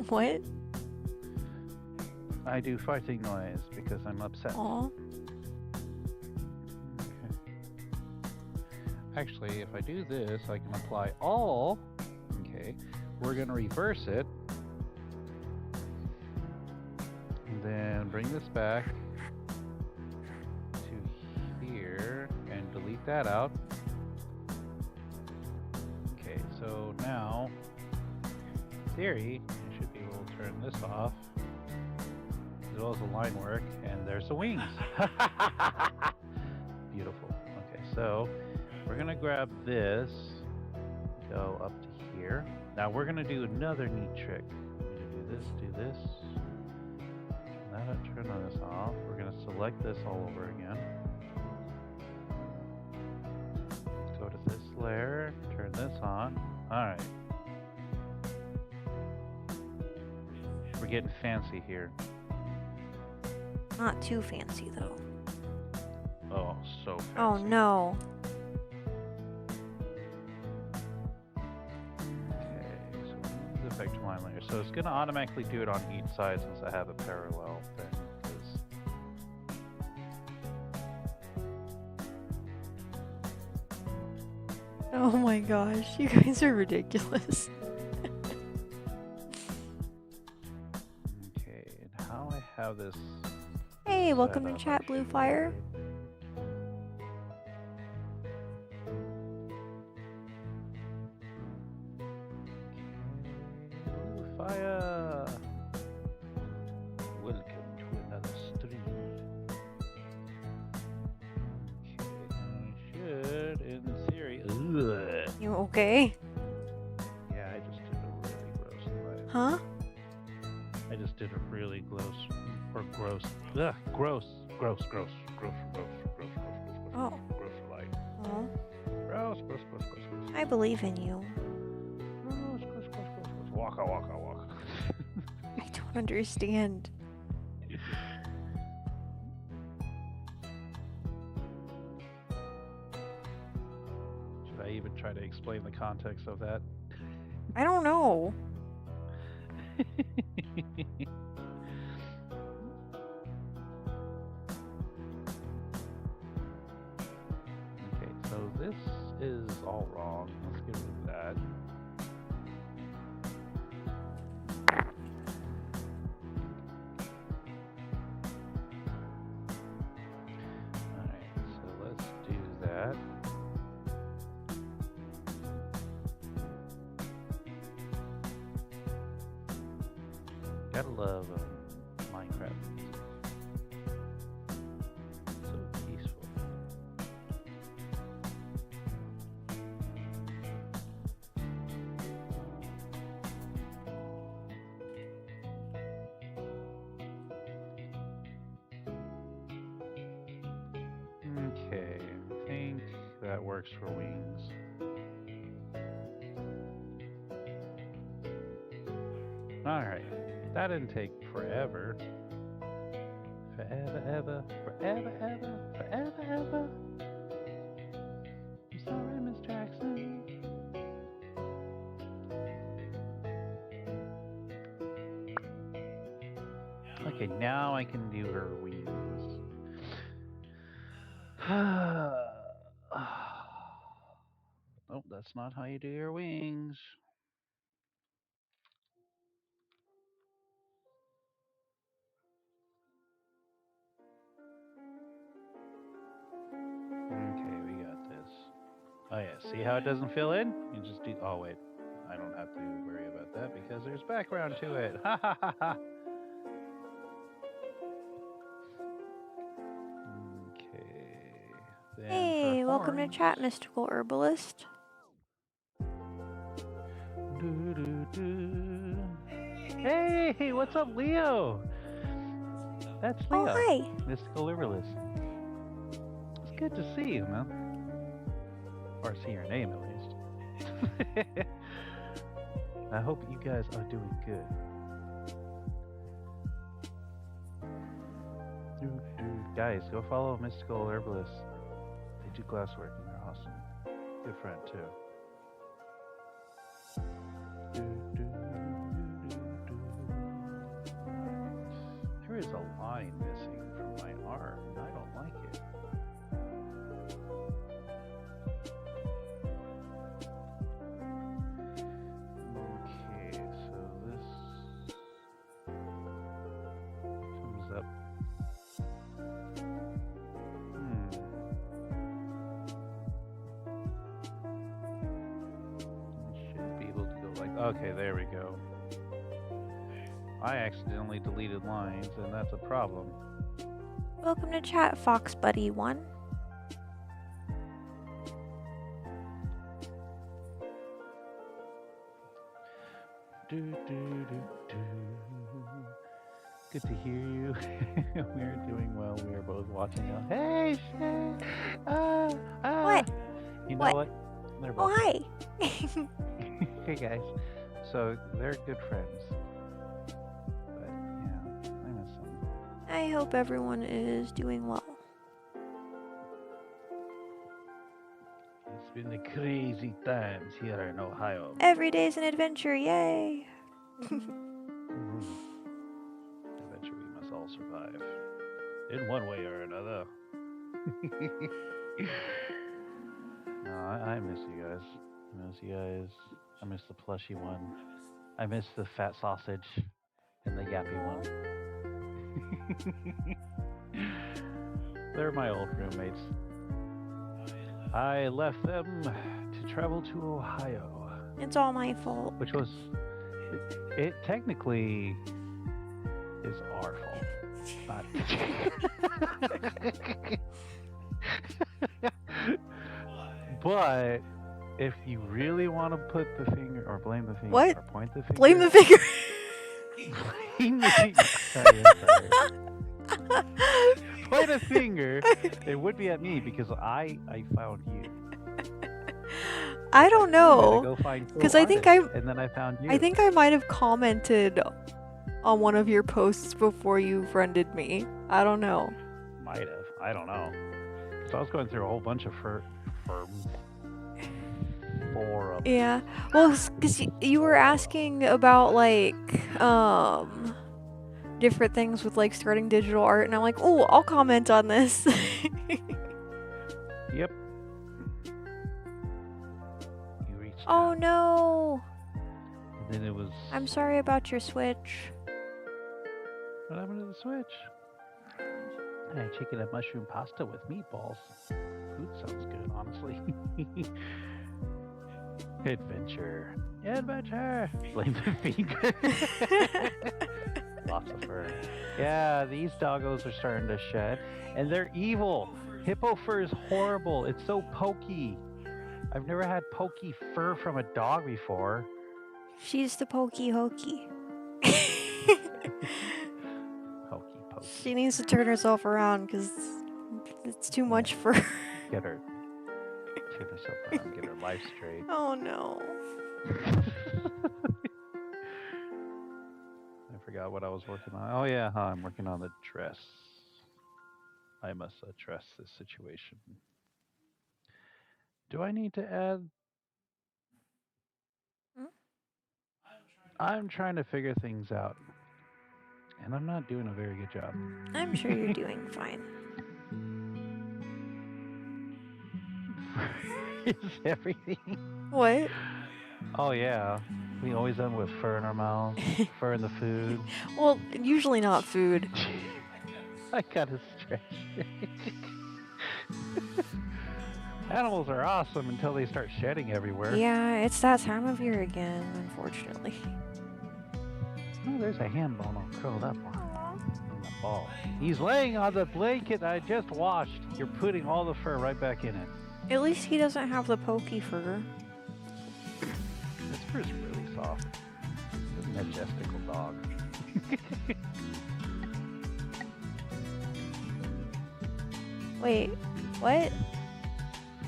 What? I do farting noise because I'm upset. Aw. Okay. Actually, if I do this, I can apply all. Okay. We're going to reverse it. And then bring this back to here and delete that out. Okay, so now, in theory, you should be able to turn this off, as well as the line work, and there's the wings. Beautiful. Okay, so we're gonna grab this, go up to here. Now we're gonna do another neat trick. We're gonna do this, turn this off. We're gonna select this all over again. Go to this layer, turn this on. Alright. We're getting fancy here. Not too fancy, though. Oh, so fancy. Oh, no. Okay, so we'll use the vector line layer. So it's going to automatically do it on each side since I have a parallel thing. Oh my gosh, you guys are ridiculous. Okay, and how I have this... Hey, welcome to chat, Blue Fire. Blue Fire! Welcome to another stream. Okay, I should, in theory... Ugh. You okay? Yeah, I just did a really gross thing. Huh? I just did a really gross... Gross. Ugh, gross. Oh. Gross light. Oh. Gross. I believe in you. Gross. Waka. I don't understand. Should I even try to explain the context of that? I don't know. Okay, so this is all wrong. Let's get rid of that. Alright, so let's do that. Gotta love Minecraft. So peaceful. Okay, I think that works for wings. Alright, that didn't take forever. Forever. I'm sorry, Miss Jackson. Okay, now I can do her wings. Nope, that's not how you do your wings. Okay, we got this. Oh yeah, see how it doesn't fill in? You just do, oh wait, I don't have to worry about that because there's background to it. Ha ha ha ha. Okay. Then Hey, welcome to horns. chat, Mystical Herbalist. Hey, what's up, Leo? That's Leo. Oh, hi. Mystical Herbalist. It's good to see you, man. Or see your name, at least. I hope you guys are doing good. Guys, go follow Mystical Herbalist. They do glasswork and they're awesome. Good friend, too. There is a line missing from my arm. I don't like it. Okay, so this comes up. Should be able to go like, okay, there we go. I accidentally deleted lines, and that's a problem. Welcome to chat, Fox Buddy 1. Good to hear you. We're doing well. We are both watching now. Hey, shit. What? You know what? They're both. Oh, hi. Hey, guys. So, they're good friends. But, yeah, I miss them. I hope everyone is doing well. It's been a crazy times here in Ohio. Every day's an adventure, yay! Eventually, we must all survive. In one way or another. No, I miss you guys. I miss you guys. I miss the plushy one. I miss the fat sausage and the yappy one. They're my old roommates. I left them to travel to Ohio. It's all my fault. Which was... It technically is our fault. But if you really want to put the finger or blame the finger What? or point the finger, Blame the finger. blame the finger. Sorry. Point a finger. It would be at me because I found you. I don't know. Because I think and then I found you. I think I might have commented on one of your posts before you friended me. I don't know. Might have. I don't know. So I was going through a whole bunch of forums. Yeah. Well, because you were asking about like different things with like starting digital art, and I'm like, oh, I'll comment on this. Yep. You reached Oh out. no. And then it was... I'm sorry about your Switch. What happened to the Switch? I had chicken and mushroom pasta with meatballs. Food sounds good, honestly. Adventure. Adventure! Blame the finger. Lots of fur. Yeah, these doggos are starting to shed. And they're evil. Hippo fur is horrible. It's so pokey. I've never had pokey fur from a dog before. She's the pokey hokey. Pokey. She needs to turn herself around because it's too much for her. Get her. Turn herself around. Get her life straight. Oh no. I forgot what I was working on. Oh yeah, I'm working on the dress. I must address this situation. Do I need to add? I'm trying to figure things out. And I'm not doing a very good job. I'm sure you're doing fine. Is everything? What? Oh yeah. We always end with fur in our mouths, fur in the food. Well, usually not food. I gotta stretch. Animals are awesome until they start shedding everywhere. Yeah, it's that time of year again, unfortunately. Oh, there's a ham bone all curled up on the ball. He's laying on the blanket I just washed. You're putting all the fur right back in it. At least he doesn't have the pokey fur. This fur's really soft. It's a majestical dog. Wait, what?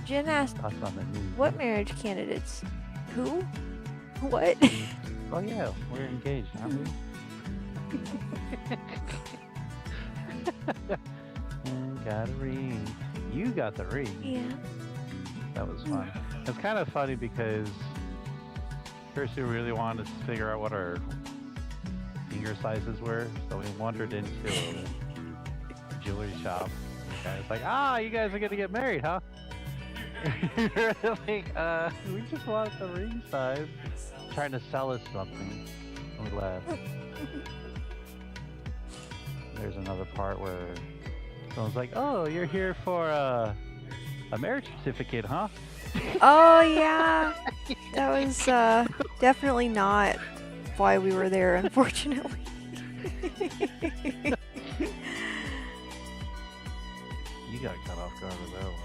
Jen asked, Thoughts on the news? what marriage candidates? Who? What? Oh yeah, we're engaged, aren't we? Got a ring. You got the ring. Yeah. That was fun. It's kind of funny because Kurisu really wanted to figure out what our finger sizes were. So we wandered into a jewelry shop. The guy's like, "Ah, you guys are gonna get married, huh?" Like, we just want the ring size. Trying to sell us something. And we left. There's another part where someone's like, "Oh, you're here for a marriage certificate, huh?" Oh yeah, that was definitely not why we were there, unfortunately. You got caught off guard with that one.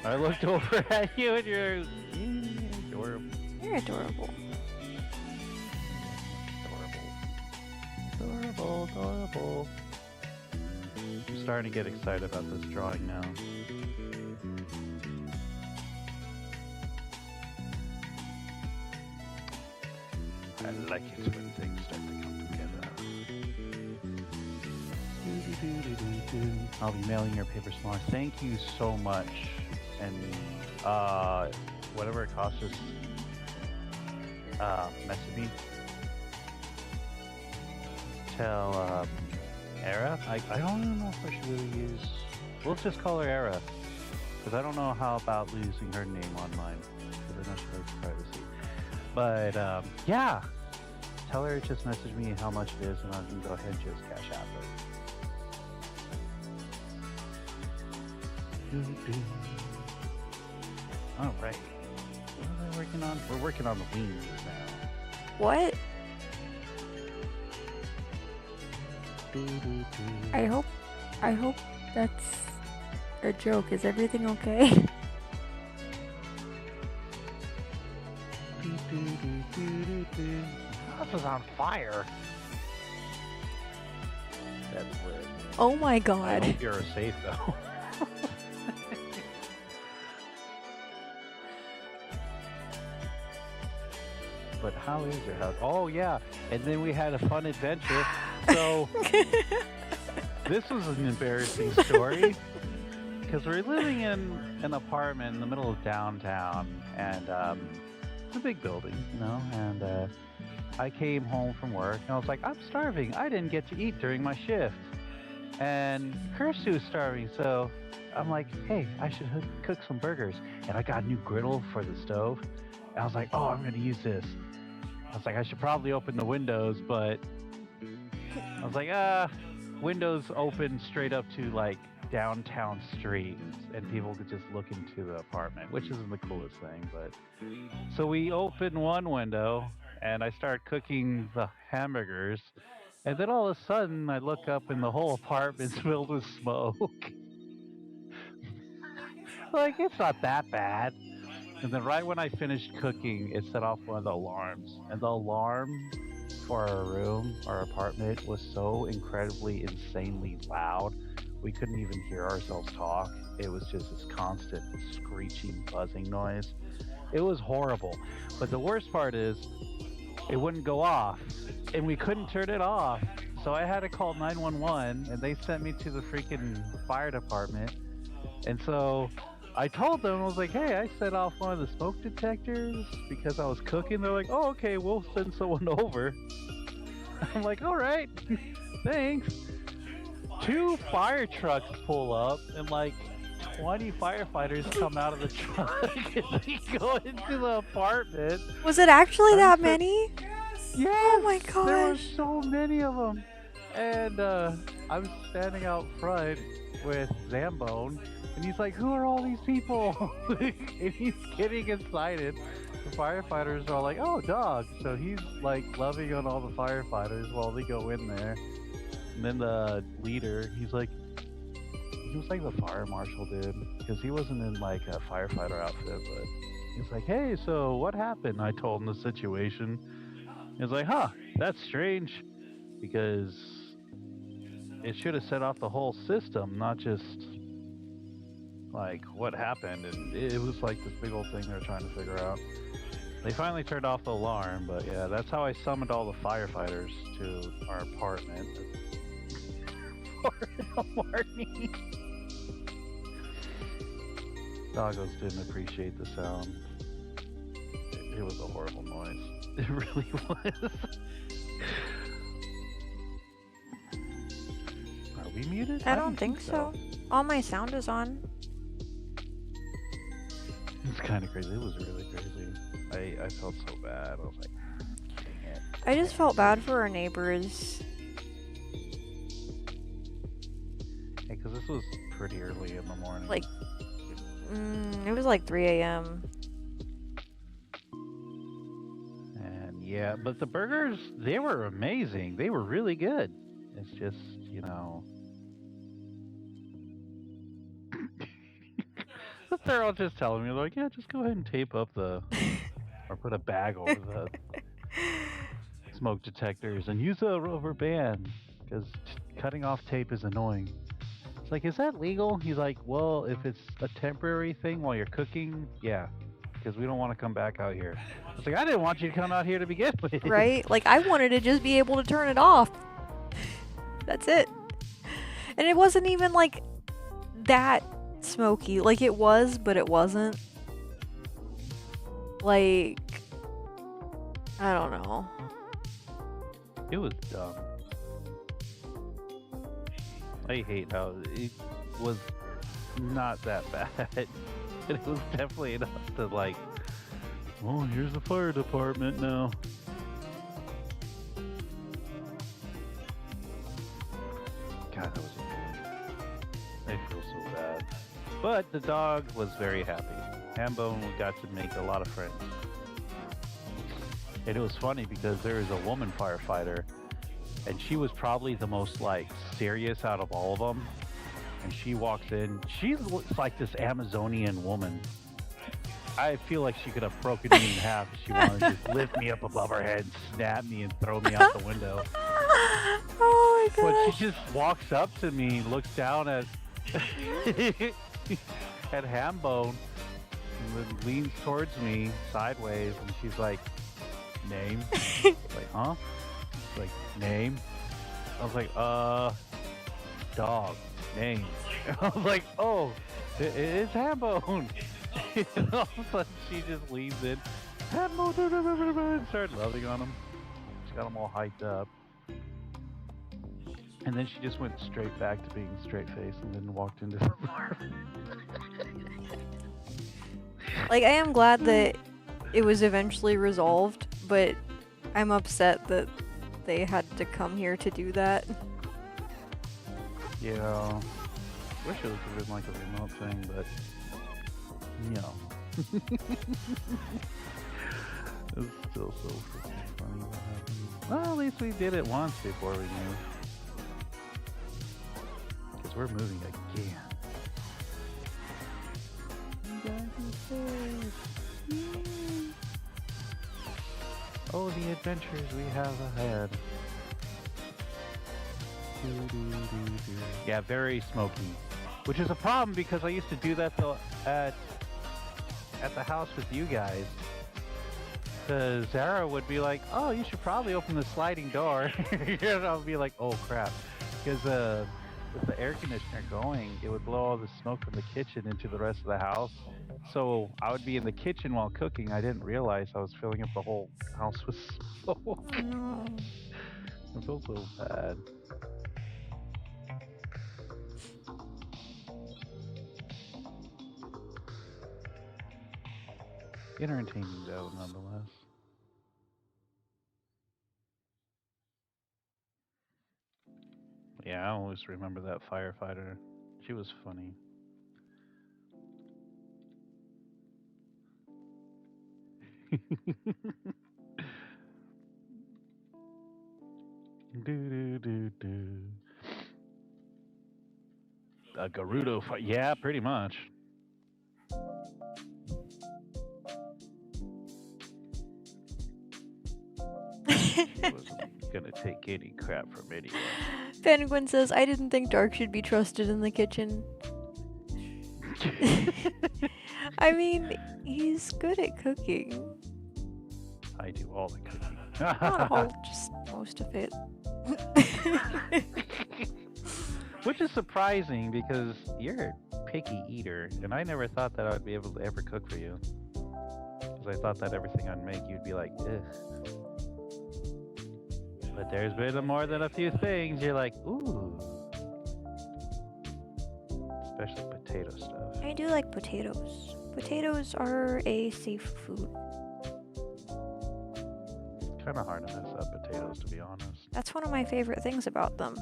I looked over at you and you're adorable. You're adorable. Adorable. I'm starting to get excited about this drawing now. I like it when things start to come together. I'll be mailing your papers tomorrow. Thank you so much. And whatever it costs, just message me. Tell Era. I don't even know if I should really use. We'll just call her Era, because I don't know how about losing her name online, because I know she likes privacy. But yeah, tell her just message me how much it is, and I can go ahead and just cash out it. All right. What are we working on? We're working on the wings now. What? I hope that's a joke. Is everything okay? House is on fire. That's lit. Oh my I god. hope you're safe though. But how is your house? Oh yeah, and then we had a fun adventure. So this was an embarrassing story because we're living in an apartment in the middle of downtown, and it's a big building, you know. And I came home from work, and I was like, I'm starving. I didn't get to eat during my shift, and Kursu was starving, so I'm like, hey, I should cook some burgers. And I got a new griddle for the stove. And I was like, oh, I'm gonna use this. I was like, I should probably open the windows, but I was like, windows open straight up to like downtown street, and people could just look into the apartment, which isn't the coolest thing. But so we opened one window, and I started cooking the hamburgers, and then all of a sudden I look up and the whole apartment's filled with smoke. Like, it's not that bad. And then right when I finished cooking, it set off one of the alarms. And the alarm for our room, our apartment, was so incredibly, insanely loud. We couldn't even hear ourselves talk. It was just this constant screeching, buzzing noise. It was horrible. But the worst part is, it wouldn't go off. And we couldn't turn it off. So I had to call 911, and they sent me to the freaking fire department. And so I told them, I was like, hey, I set off one of the smoke detectors because I was cooking. They're like, oh, okay, we'll send someone over. I'm like, all right, thanks. 2 fire trucks pull up, and like 20 firefighters come out of the truck and they go into the apartment. Was it actually that many? Yes! Oh my There were gosh. so many of them. And I was standing out front with Zambone, and he's like, who are all these people? And he's getting excited. The firefighters are like, oh, dog. So he's like loving on all the firefighters while they go in there. And then the leader, he was like the fire marshal dude, because he wasn't in like a firefighter outfit, but he's like, hey, so what happened? I told him the situation. He's like, huh, that's strange, because it should have set off the whole system, not just like what happened. And it was like this big old thing they're trying to figure out. They finally turned off the alarm, but yeah, that's how I summoned all the firefighters to our apartment. 4 in the morning. Doggos didn't appreciate the sound. It was a horrible noise. It really was. we muted? I don't think so. All my sound is on. It's kind of crazy. It was really crazy. I felt so bad. I was like, dang it. I just felt bad for our neighbors. Hey, because this was pretty early in the morning. Like, it was like 3 a.m. And yeah, but the burgers, they were amazing. They were really good. It's just, you know. But they're all just telling me, like, yeah, just go ahead and tape up or put a bag over the smoke detectors and use a rubber band because cutting off tape is annoying. It's like, is that legal? He's like, well, if it's a temporary thing while you're cooking, yeah, because we don't want to come back out here. I was like, I didn't want you to come out here to begin with. Right? Like, I wanted to just be able to turn it off. That's it. And it wasn't even like that smoky. Like, it was, but it wasn't. Like, I don't know. It was dumb. I hate how it was not that bad. But it was definitely enough to like, oh, here's the fire department now. God, that was annoying. I feel so bad. But the dog was very happy. Hambone got to make a lot of friends. And it was funny because there is a woman firefighter, and she was probably the most like serious out of all of them. And she walks in, she looks like this Amazonian woman. I feel like she could have broken me in half if she wanted to just lift me up above her head, snap me, and throw me out the window. Oh my god. But she just walks up to me, looks down at at Hambone, and then leans towards me sideways, and she's like, name? Like, huh? She's like, name? I was like, dog, name. I was like, oh, it's Hambone. And all of a sudden she just leans in, Hambone, and started loving on him. She got him all hyped up. And then she just went straight back to being straight faced and then walked into the apartment. Like, I am glad that it was eventually resolved, but I'm upset that they had to come here to do that. Yeah. Wish it would have been like a remote thing, but you know. It's still so freaking funny what happened. Well, at least we did it once before we moved. Because we're moving again. You guys are safe. Oh, the adventures we have ahead. Yeah, very smoky. Which is a problem because I used to do that though at the house with you guys. Because Zara would be like, oh, you should probably open the sliding door. And I'll be like, oh crap. Because with the air conditioner going, it would blow all the smoke from the kitchen into the rest of the house. So I would be in the kitchen while cooking. I didn't realize I was filling up the whole house with smoke. No. I feel so bad. Entertaining though, nonetheless. Yeah, I always remember that firefighter. She was funny. Do do do do. A Gerudo fight. Yeah, pretty much. She wasn't gonna take any crap from anyone. Penguin says, I didn't think Dark should be trusted in the kitchen. I mean, he's good at cooking. I do all the cooking. Not all, just most of it. Which is surprising because you're a picky eater, and I never thought that I would be able to ever cook for you. Because I thought that everything I'd make, you'd be like, ugh. But there's been more than a few things you're like, ooh. especially potato stuff. I do like potatoes. Potatoes are a safe food. Kind of hard to mess up potatoes, to be honest. That's one of my favorite things about them.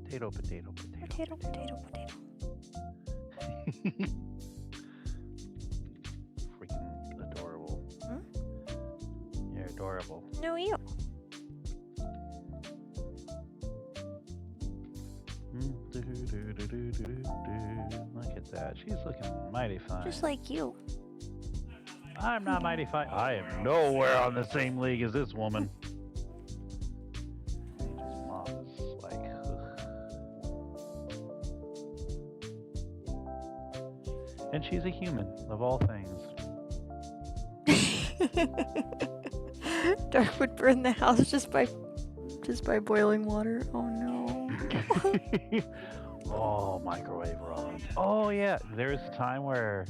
Potato, potato, potato. Potato, potato, potato. Freaking adorable. Hmm? You're adorable. No, you. Look at that. She's looking mighty fine. Just like you. I'm not mighty fine. I am nowhere on the same league as this woman. Mom is like, ugh. And she's a human, of all things. Dark would burn the house just by boiling water. Oh no. Oh, microwave oven. Oh yeah, there's a time where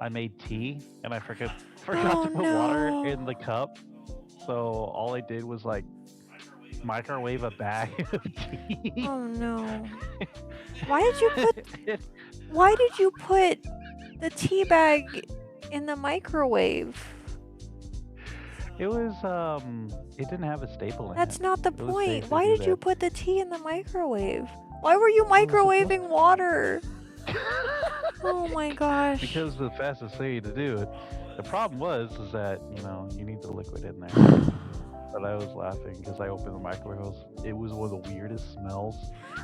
I made tea and I forgot Oh, to put no. water in the cup. So all I did was like microwave a bag of tea. Oh no. Why did you put the tea bag in the microwave? It was it didn't have a staple in That's it. not the It was safe point. to Why do did you that. put the tea in the microwave? Why were you microwaving water? Oh my gosh. Because the fastest way to do it. The problem is that, you need the liquid in there. But I was laughing because I opened the microwave. It was one of the weirdest smells.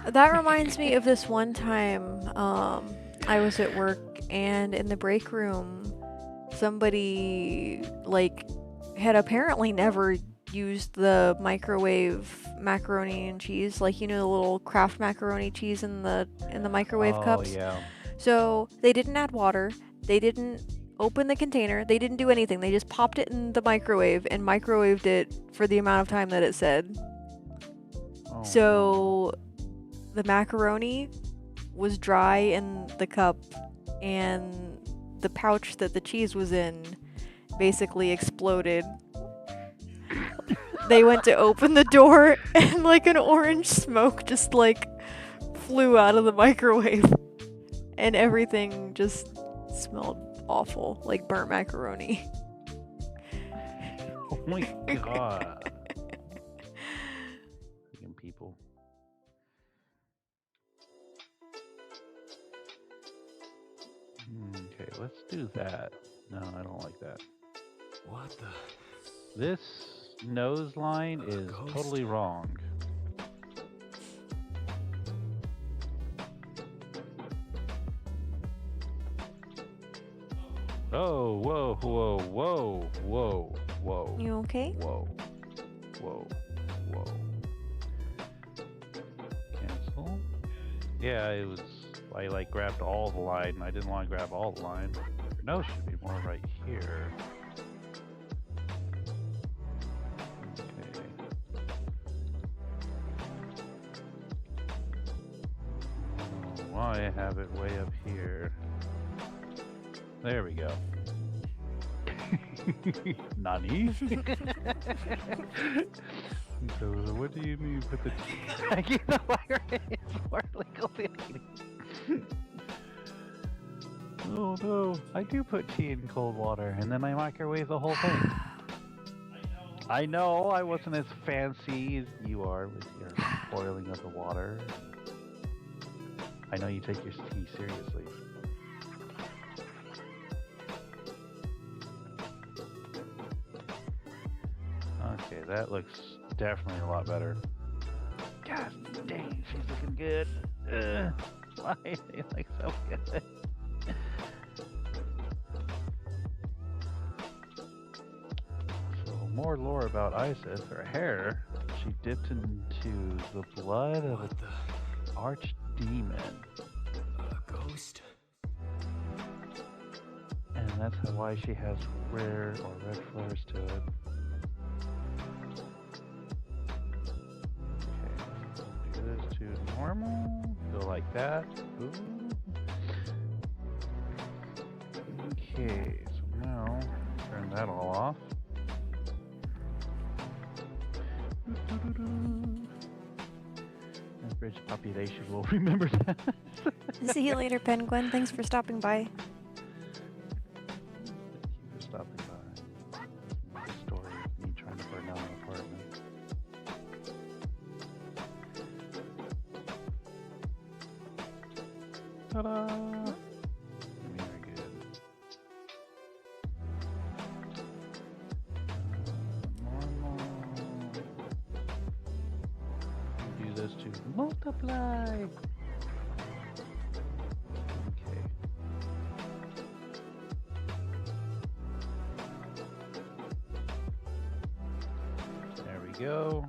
That reminds me of this one time I was at work and in the break room somebody had apparently never used the microwave macaroni and cheese, the little Kraft macaroni cheese in the microwave cups. Oh yeah. So they didn't add water, they didn't open the container, they didn't do anything. They just popped it in the microwave and microwaved it for the amount of time that it said. Oh, So the macaroni was dry in the cup and the pouch that the cheese was in basically exploded. They went to open the door and an orange smoke just flew out of the microwave and everything just smelled awful, like burnt macaroni. Oh my god. Freaking people. Okay, let's do that. No, I don't like that. What the? This nose line is ghost? totally wrong. Oh, whoa, whoa, whoa, whoa, whoa. You okay? Whoa, whoa, whoa. Cancel. Yeah, it was. I grabbed all the line. I didn't want to grab all the line. No, should be more right here. Okay. Oh, why have it way up here? There we go. Nani? So what do you mean put the tea back in the microwave? It's more legally Oh no, I do put tea in cold water and then I microwave the whole thing. I know I wasn't as fancy as you are with your boiling of the water. I know you take your tea seriously. Okay, that looks definitely a lot better. God dang, she's looking good. Why is she like so good? So more lore about Isis. Her hair, she dipped into the blood of What the? an archdemon. A ghost? And that's why she has rare or red flares to it. Okay, do this to normal. Go like that. Ooh. Okay, so now turn that all off. And British population will remember that. See you later, Penguin. Thanks for stopping by. Thank you for stopping by. The story of me trying to burn down an apartment. Ta-da! Very good. Normal. Do this to multiply. Okay. There we go.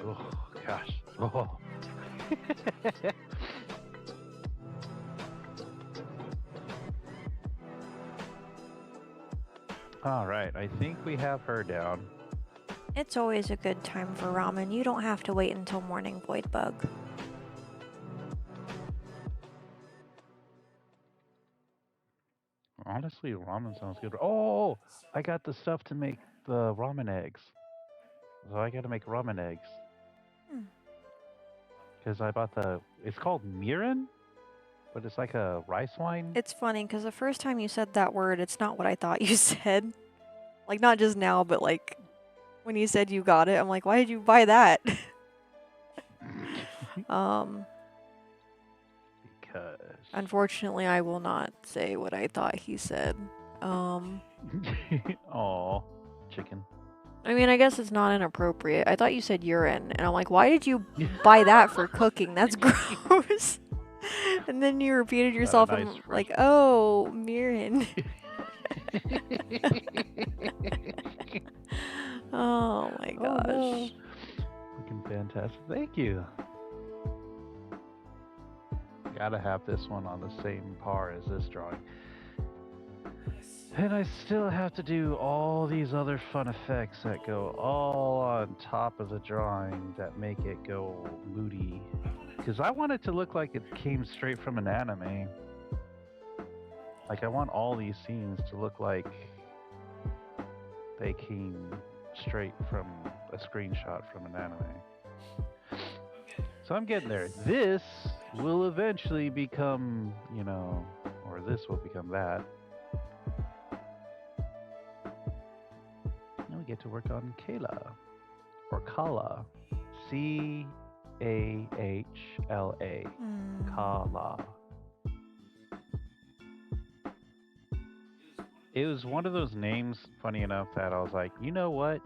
Oh gosh. Oh. All right, I think we have her down. It's always a good time for ramen. You don't have to wait until morning, Void Bug. Honestly, ramen sounds good. Oh, I got the stuff to make the ramen eggs. So I got to make ramen eggs. Hmm. Because I bought the, it's called mirin, but it's like a rice wine. It's funny because the first time you said that word, it's not what I thought you said. Like, not just now, but like when you said you got it, I'm like, why did you buy that? Because. Unfortunately, I will not say what I thought he said. Aw, chicken. I mean, I guess it's not inappropriate. I thought you said urine, and I'm like, why did you buy that for cooking? That's gross. And then you repeated yourself, nice and like, oh, mirin. Oh my gosh. Oh, no. Looking fantastic. Thank you. Gotta have this one on the same par as this drawing. And I still have to do all these other fun effects that go all on top of the drawing that make it go moody. Because I want it to look like it came straight from an anime. Like, I want all these scenes to look like they came straight from a screenshot from an anime. So I'm getting there. This will eventually become, you know, or this will become that. Now we get to work on Kayla, or Kala. C-A-H-L-A. Kala. It was one of those names, funny enough, that I was like, you know what?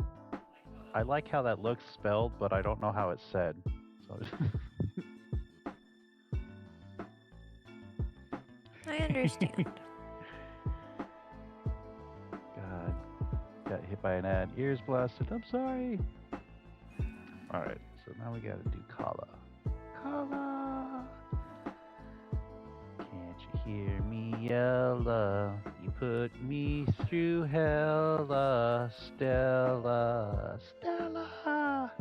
I like how that looks spelled, but I don't know how it's said. So I understand. God, got hit by an ad. Ears blasted. I'm sorry. All right, so now we got to do Kala. Kala. Can't you hear me, Ella? You put me through hell, Stella, Stella.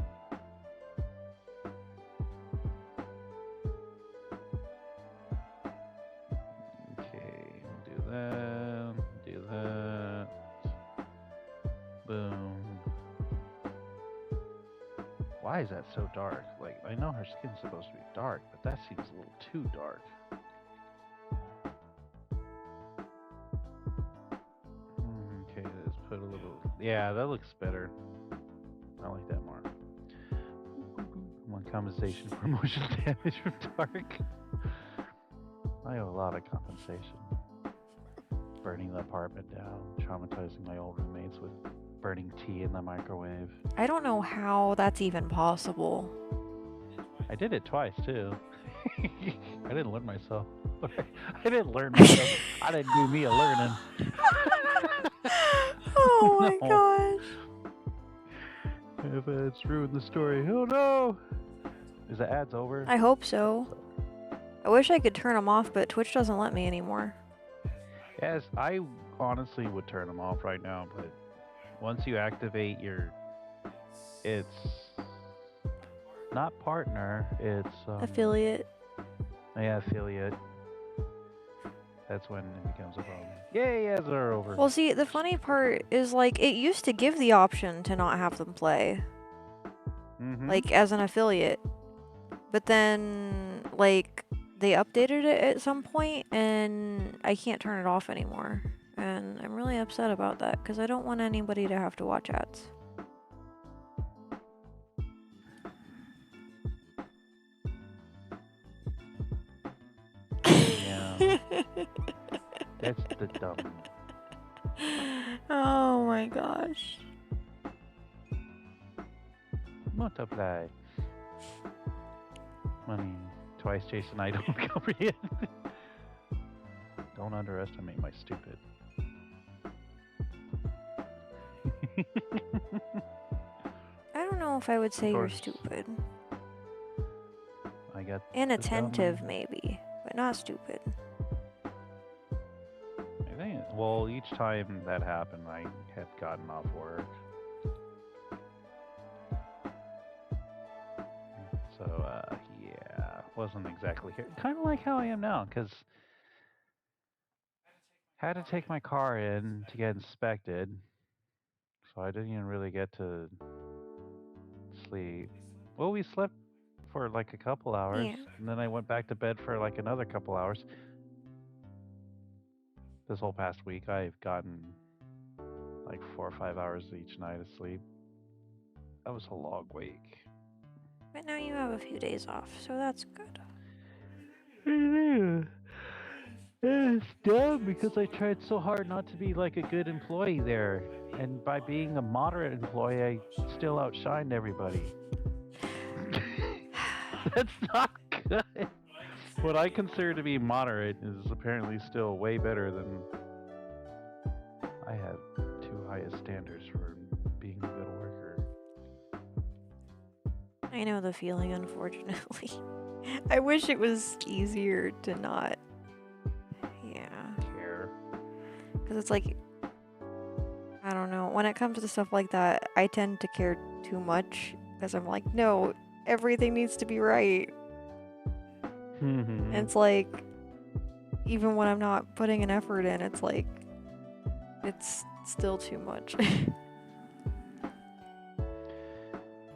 Okay, do that, do that. Boom. Why is that so dark? Like, I know her skin's supposed to be dark, but that seems a little too dark. Okay, let's put a little... Yeah, that looks better. I like that more. One compensation for emotional damage from dark. I owe a lot of compensation. Burning the apartment down, traumatizing my old roommates with burning tea in the microwave. I don't know how that's even possible. I did it twice, too. I didn't learn myself. I didn't learn myself. I didn't do me a learning. Oh my No. gosh. If it's ruined the story. Oh no! Is the ads over? I hope so. I wish I could turn them off, but Twitch doesn't let me anymore. Yes, I honestly would turn them off right now, but once you activate your... It's not partner, it's... Affiliate. Yeah, affiliate. that's when it becomes a problem. Yay, ads are over. Well, see, the funny part is, like, it used to give the option to not have them play, like, as an affiliate. But then, like, they updated it at some point, and I can't turn it off anymore. And I'm really upset about that, because I don't want anybody to have to watch ads. Yeah. That's the dumb. Oh my gosh. Multiply. Money. Twice Jason I don't comprehend. Don't underestimate my stupid. I don't know if I would say Of you're course. stupid. I got Inattentive, the dumb. maybe, but not stupid. I think. Well, each time that happened, I had gotten off work. So, yeah, wasn't exactly here. Kind of like how I am now, because had to take my car in to get inspected, so I didn't even really get to sleep. Well, we slept for like a couple hours, Yeah. and then I went back to bed for like another couple hours. This whole past week, I've gotten like 4 or 5 hours each night of sleep. That was a long week. But now you have a few days off, so that's good. Yeah. It's dumb because I tried so hard not to be like a good employee there. And by being a moderate employee, I still outshined everybody. That's not good. What I consider to be moderate is apparently still way better than I have too highest standards for being a good worker. I know the feeling, unfortunately. I wish it was easier to not. Yeah. Care. Because it's like, I don't know. When it comes to stuff like that, I tend to care too much. Because I'm like, no, everything needs to be right. And it's like, even when I'm not putting an effort in, it's like, it's still too much.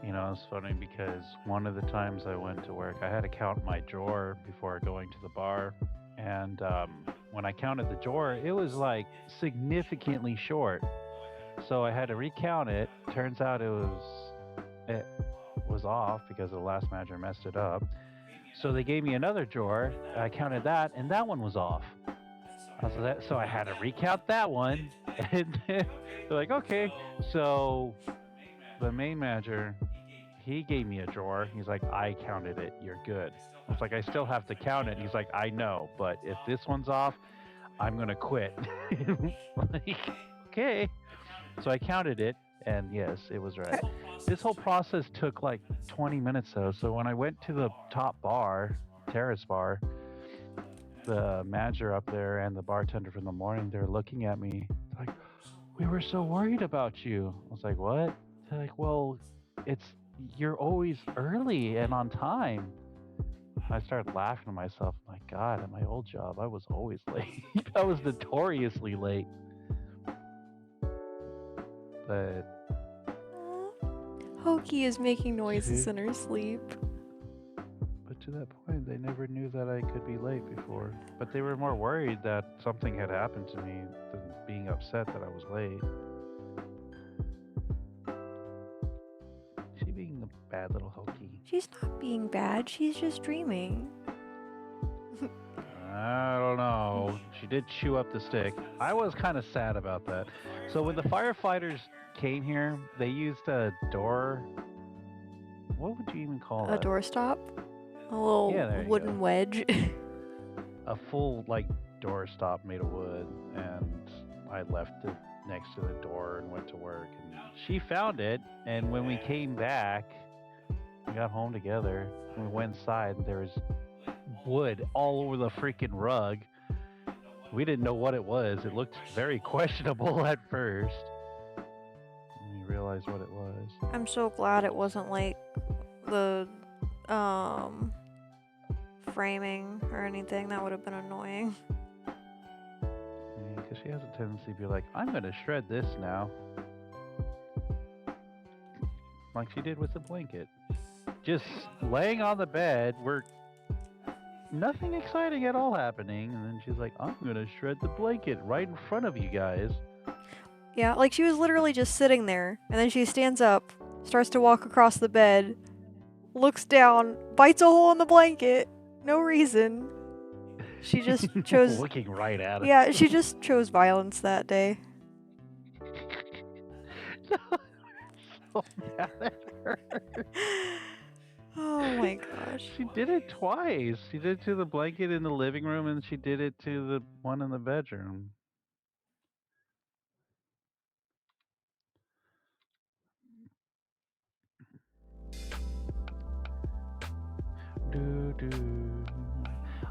You know, it's funny because one of the times I went to work, I had to count my drawer before going to the bar. And when I counted the drawer, it was like significantly short. So I had to recount it. Turns out it was off because the last manager messed it up. So they gave me another drawer. I counted that, and that one was off. So I had to recount that one. And they're like, okay. So the main manager, he gave me a drawer. He's like, I counted it. You're good. I was like, I still have to count it. He's like, I know, but if this one's off, I'm gonna quit. Like, okay. So I counted it, and yes, it was right. This whole process took like 20 minutes though. So when I went to the top bar, terrace bar, the manager up there and the bartender from the morning, they're looking at me like, we were so worried about you. I was like, what? They're like, well, you're always early and on time. I started laughing to myself. My God, at my old job, I was always late. I was notoriously late. But Hoki is making noises in her sleep. But to that point, they never knew that I could be late before. But they were more worried that something had happened to me than being upset that I was late. She being a bad little Hoki. She's not being bad, she's just dreaming. I don't know. She did chew up the stick. I was kind of sad about that. So when the firefighters came here, they used a door. What would you even call A that? doorstop? A little there you wooden go. wedge. A full like doorstop made of wood, and I left it next to the door and went to work. And she found it, and when we came back, we got home together. And we went inside, and there was wood all over the freaking rug. We didn't know what it was. It looked very questionable at first. And we realized what it was. I'm so glad it wasn't like the framing or anything. That would have been annoying. Because she has a tendency to be like, I'm going to shred this now. Like she did with the blanket. Just laying on the bed, nothing exciting at all happening. And then she's like, I'm going to shred the blanket right in front of you guys. Yeah, like she was literally just sitting there, and then she stands up, starts to walk across the bed, looks down, bites a hole in the blanket. No reason. She just chose. Looking right at it. Yeah, she just chose violence that day. So mad at her. Oh my gosh. She did it twice. She did it to the blanket in the living room, and she did it to the one in the bedroom.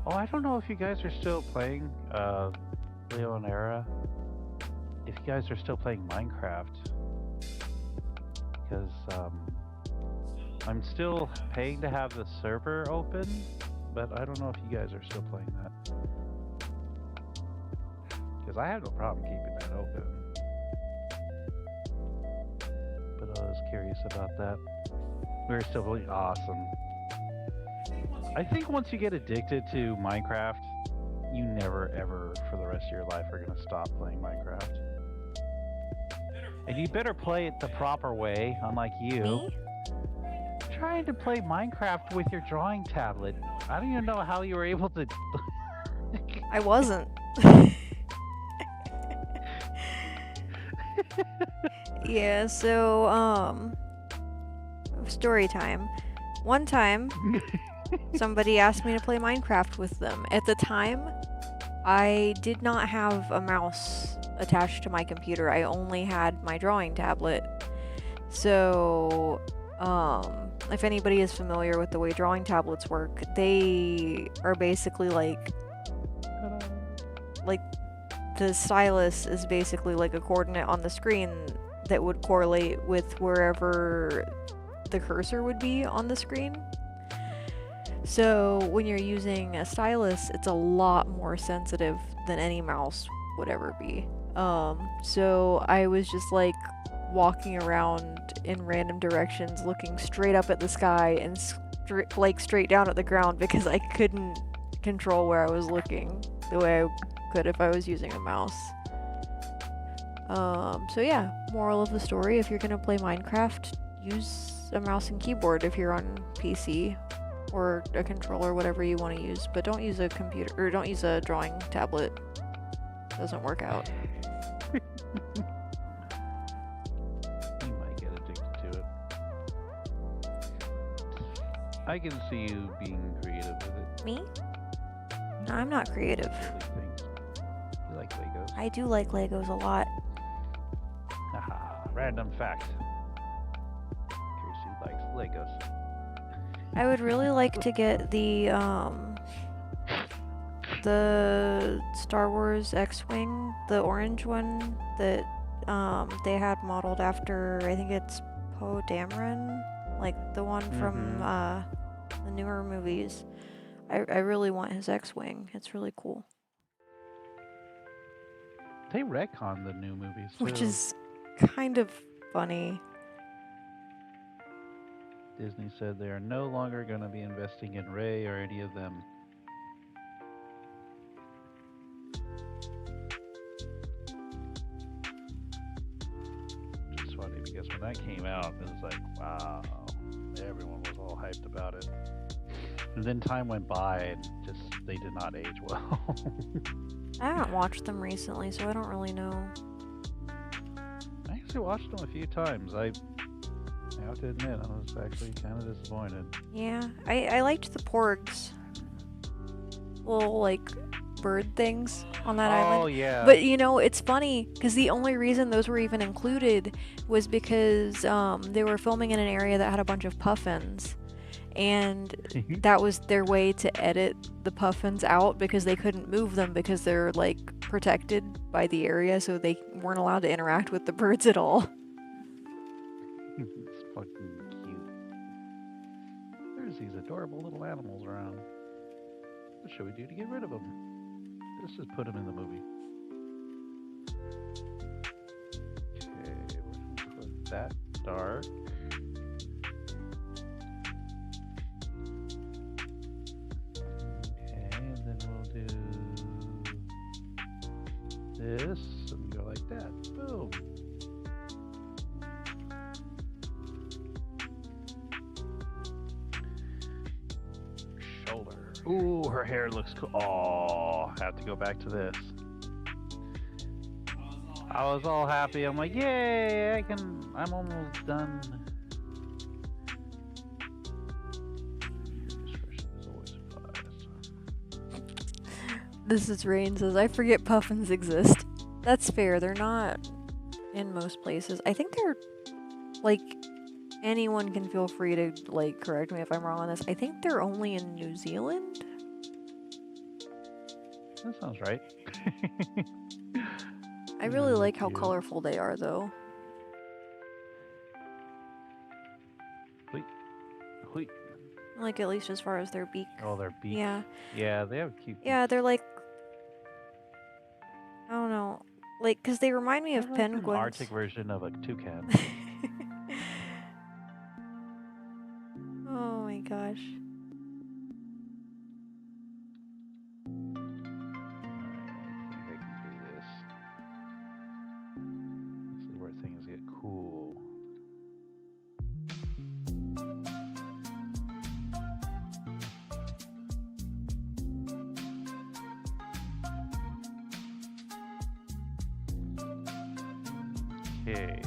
Oh, I don't know if you guys are still playing Leo and Era. If you guys are still playing Minecraft, because I'm still paying to have the server open, but I don't know if you guys are still playing that. Because I have no problem keeping that open. But I was curious about that. We're still really awesome. I think once you get addicted to Minecraft, you never ever for the rest of your life are going to stop playing Minecraft. And you better play it the proper way, unlike you. Me? Trying to play Minecraft with your drawing tablet. I don't even know how you were able to. I wasn't. Yeah, so, story time. One time, somebody asked me to play Minecraft with them. At the time, I did not have a mouse attached to my computer. I only had my drawing tablet. So, if anybody is familiar with the way drawing tablets work, they are basically like the stylus is basically like a coordinate on the screen that would correlate with wherever the cursor would be on the screen. So when you're using a stylus, it's a lot more sensitive than any mouse would ever be. So I was just like walking around in random directions, looking straight up at the sky and straight down at the ground because I couldn't control where I was looking the way I could if I was using a mouse. So yeah, moral of the story, if you're gonna play Minecraft, use a mouse and keyboard if you're on PC or a controller, whatever you want to use, but don't use a computer or don't use a drawing tablet. Doesn't work out. You might get addicted to it. I can see you being creative with it. Me? No, I'm not creative. You like Legos. I do like Legos a lot. Haha, random fact. Kurisu likes Legos. I would really like to get the Star Wars X-Wing, the orange one that they had modeled after, I think it's Poe Dameron, like the one from the newer movies. I really want his X-Wing. It's really cool. They retcon the new movies too. Which is kind of funny. Disney said they are no longer going to be investing in Rey or any of them. It's funny because when that came out, it was like, wow, everyone was all hyped about it. And then time went by and just they did not age well. I haven't watched them recently, so I don't really know. I actually watched them a few times. I have to admit, I was actually kind of disappointed. Yeah, I liked the porgs. Little, like, bird things on that island. Oh, yeah. But, you know, it's funny, because the only reason those were even included was because they were filming in an area that had a bunch of puffins. And that was their way to edit the puffins out because they couldn't move them because they're, like, protected by the area, so they weren't allowed to interact with the birds at all. It's fucking cute. There's these adorable little animals around. What should we do to get rid of them? Let's just put them in the movie. that dark. Okay, and then we'll do this and go like that. Boom. Shoulder. Ooh, her hair looks cool. Oh, I have to go back to this. I was all happy. I'm like, yay, I'm almost done. This is Rain says, I forget puffins exist. That's fair, they're not in most places. I think they're, like, anyone can feel free to, like, correct me if I'm wrong on this. I think they're only in New Zealand? That sounds right. I really like how cute. colorful they are, though. Hui. Hui. Like, at least as far as their beak. Oh, their beaks. Yeah. Yeah, they have cute Yeah, they're like, I don't know, like, because they remind me of They're like an penguins. Arctic version of a toucan. Oh my gosh. I think I can do this. This is where things get cool. Okay.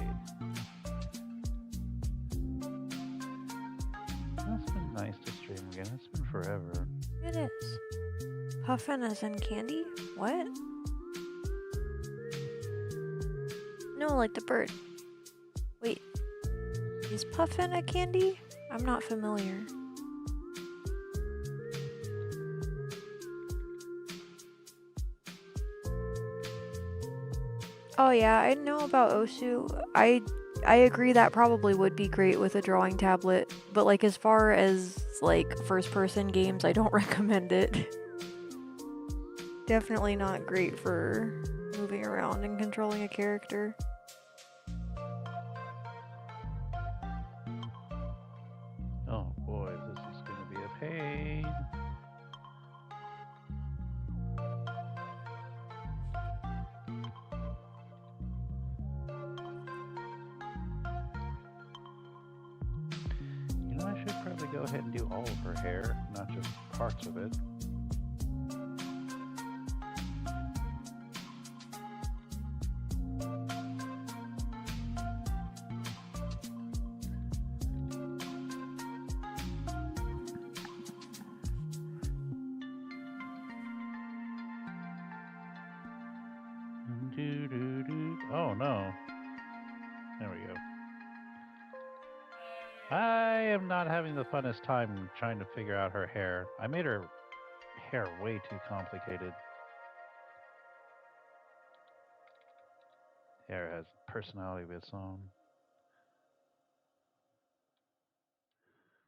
It's been nice to stream again. It's been forever. It is. Puffin as in candy? What? No, like the bird. Wait. Is Puffin a candy? I'm not familiar. Oh yeah, I know about Osu. I agree that probably would be great with a drawing tablet, but like as far as like first person games, I don't recommend it. Definitely not great for moving around and controlling a character. Oh boy, this is going to be a pain. You know, I should probably go ahead and do all of her hair, not just parts of it. Oh no. There we go. I am not having the funnest time trying to figure out her hair. I made her hair way too complicated. Hair has personality of its own.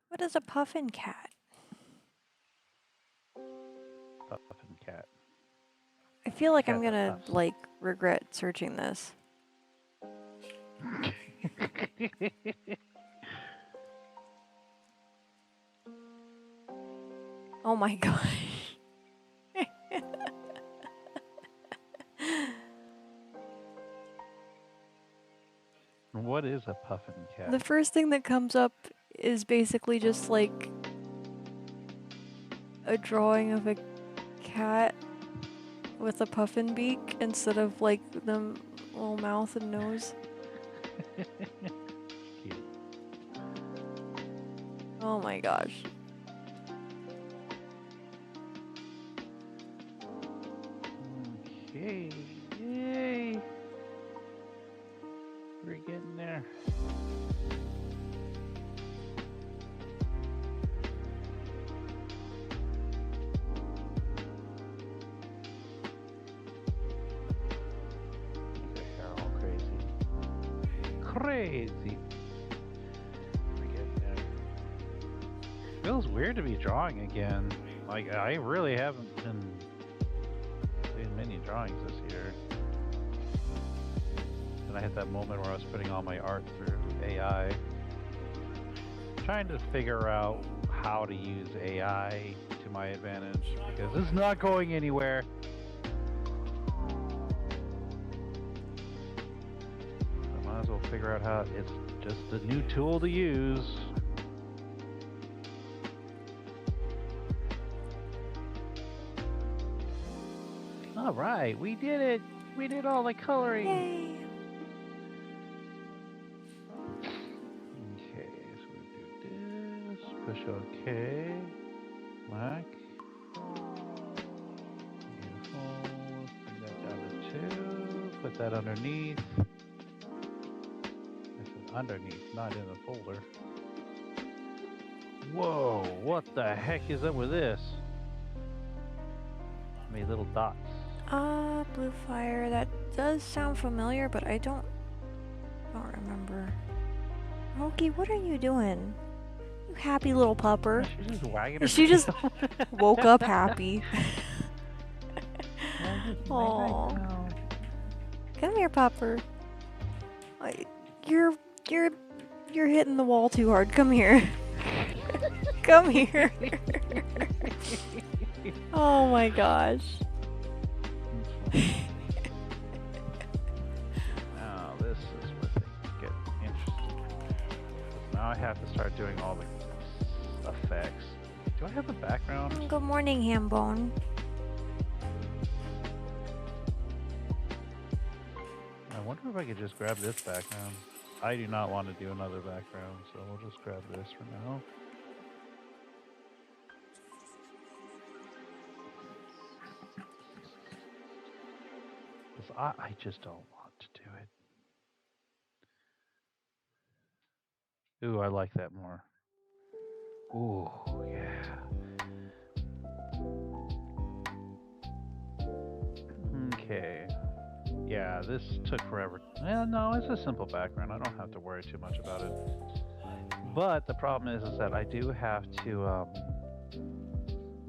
What is a puffin cat? Puffin cat. I feel like Cat I'm that gonna puffs. like regret searching this. Oh my gosh. What is a puffin cat? The first thing that comes up is basically just like a drawing of a cat with a puffin beak instead of like the little mouth and nose. Cute. Oh my gosh. Okay. Yay. We're getting there. Make her hair all crazy. Crazy. We're getting there. Feels weird to be drawing again. Like, I really haven't been doing many drawings this year. And I hit that moment where I was putting all my art through AI. Trying to figure out how to use AI to my advantage because it's not going anywhere. I might as well figure out how it's just a new tool to use. All right, we did it. We did all the coloring. Yay! Okay, so we do this. Push OK. Black. Beautiful. Let's bring that down to 2. Put that underneath. This is underneath, not in the folder. Whoa, what the heck is up with this? How many little dots? Blue fire. That does sound familiar, but I don't remember. Roki, what are you doing? You happy little pupper. She's just wagging her She just tail. woke up happy. Aw. Aw. Come here, pupper. You're hitting the wall too hard. Come here. Come here. Oh my gosh. Now this is where things get interesting. Now I have to start doing all the effects. Do I have the background? Good morning, Hambone. I wonder if I could just grab this background. I do not want to do another background, so we'll just grab this for now. I just don't want to do it. Ooh, I like that more. Ooh, yeah. Okay. Yeah, this took forever. No, it's a simple background. I don't have to worry too much about it. But the problem is that I do have to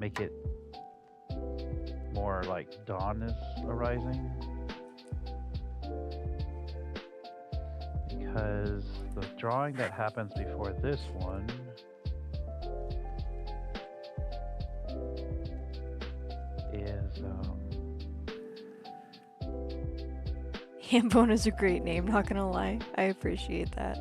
make it more like dawn is arising. Because the drawing that happens before this one is Hambone is a great name, not gonna lie. I appreciate that.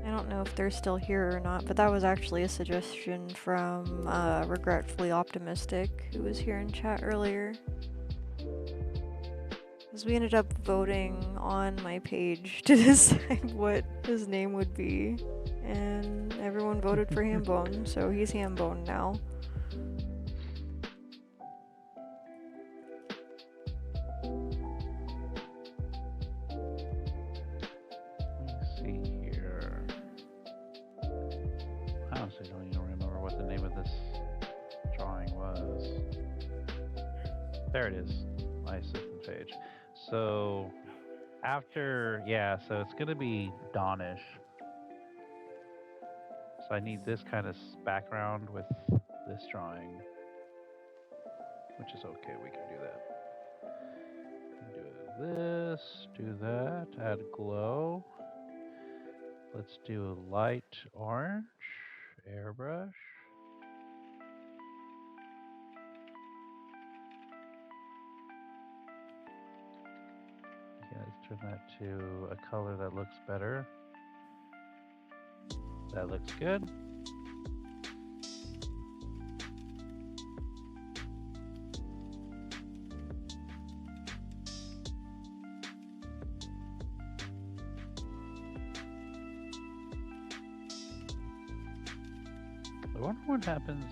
I don't know if they're still here or not, but that was actually a suggestion from Regretfully Optimistic, who was here in chat earlier. Because we ended up voting on my page to decide what his name would be. And everyone voted for Hambone, so he's Hambone now. let's see here. I honestly don't even remember what the name of this drawing was. There it is. My assistant page. So after, yeah, so it's gonna be dawnish. So I need this kind of background with this drawing, which is okay. We can do that. Do this, do that, add glow. Let's do a light orange, airbrush. Okay, let's turn that to a color that looks better. That looks good. I wonder what happens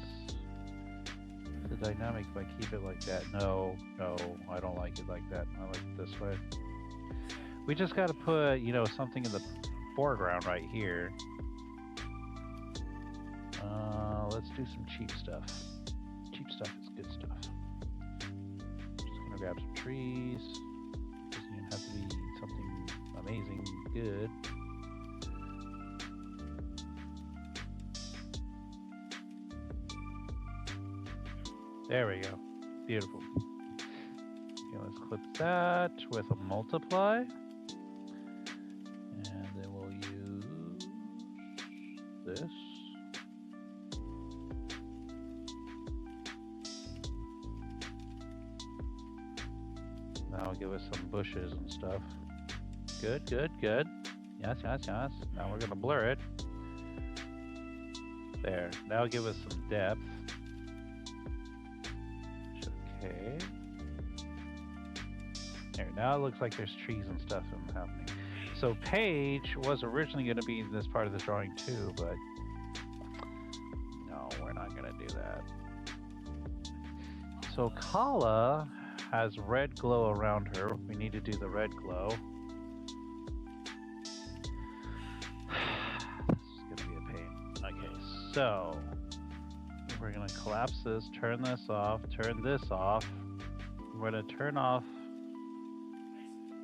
to the dynamic if I keep it like that. No, I don't like it like that. I like it this way. We just got to put, you know, something in the foreground right here. Let's do some cheap stuff. Cheap stuff is good stuff. Just gonna grab some trees. Doesn't even have to be something amazing good. There we go. Beautiful. Okay, let's clip that with a multiply. And then we'll use this. That'll give us some bushes and stuff. Good, good, good. Yes, yes, yes. Now we're gonna blur it. There. That'll give us some depth. Okay. There. Now it looks like there's trees and stuff happening. So Paige was originally going to be in this part of the drawing too, but no, we're not going to do that. So Kala has red glow around her. We need to do the red glow. This is going to be a pain. Okay, so we're going to collapse this, turn this off, turn this off. We're going to turn off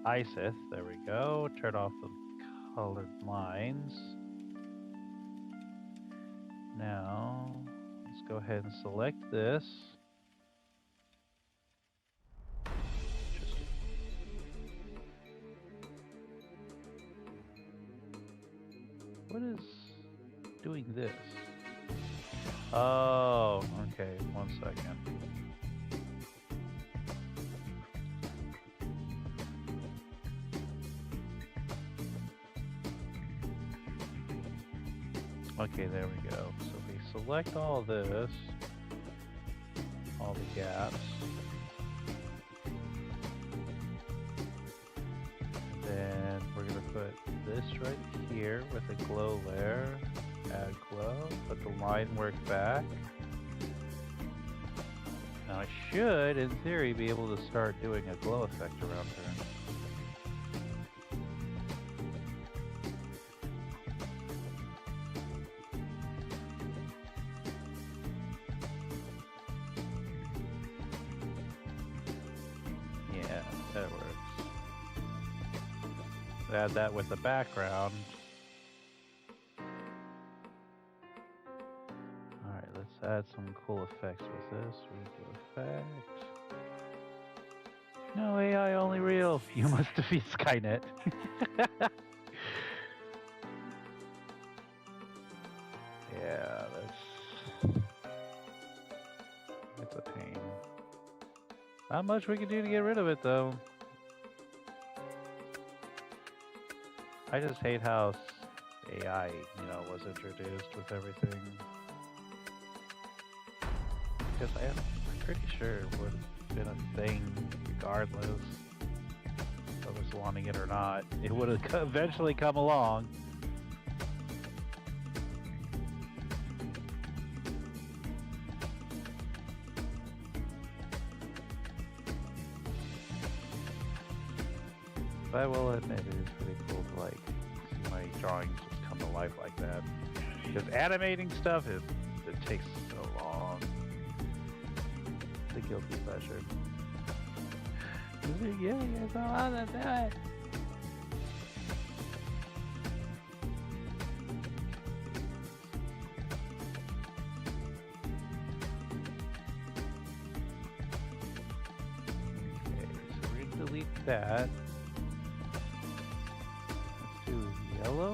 Isith. There we go. Turn off the colored lines. Now, let's go ahead and select this. What is doing this? Oh, okay. 1 second. Okay, there we go. So we select all this, all the gaps. Then we're gonna put this right here with a glow layer, add glow, put the line work back. Now I should, in theory, be able to start doing a glow effect around her. That works. Add that with the background. Alright, let's add some cool effects with this. Redo effect. No AI, only real. You must defeat Skynet. Yeah, that's a pain. Not much we can do to get rid of it, though. I just hate how AI, was introduced with everything. Because I'm pretty sure it would have been a thing regardless of us wanting it or not. It would have eventually come along. I will admit it is pretty cool to see my drawings just come to life like that. Because animating stuff it takes so long. It's a guilty pleasure. Yeah, it's a lot of that. Okay, so we're gonna delete that. Yellow.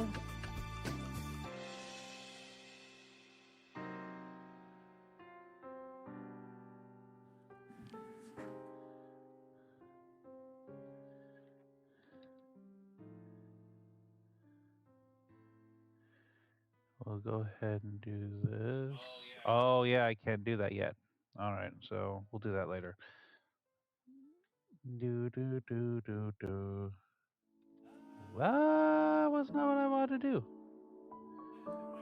We'll go ahead and do this. Oh yeah, I can't do that yet. Alright, so we'll do that later. Do. That was not what I wanted to do.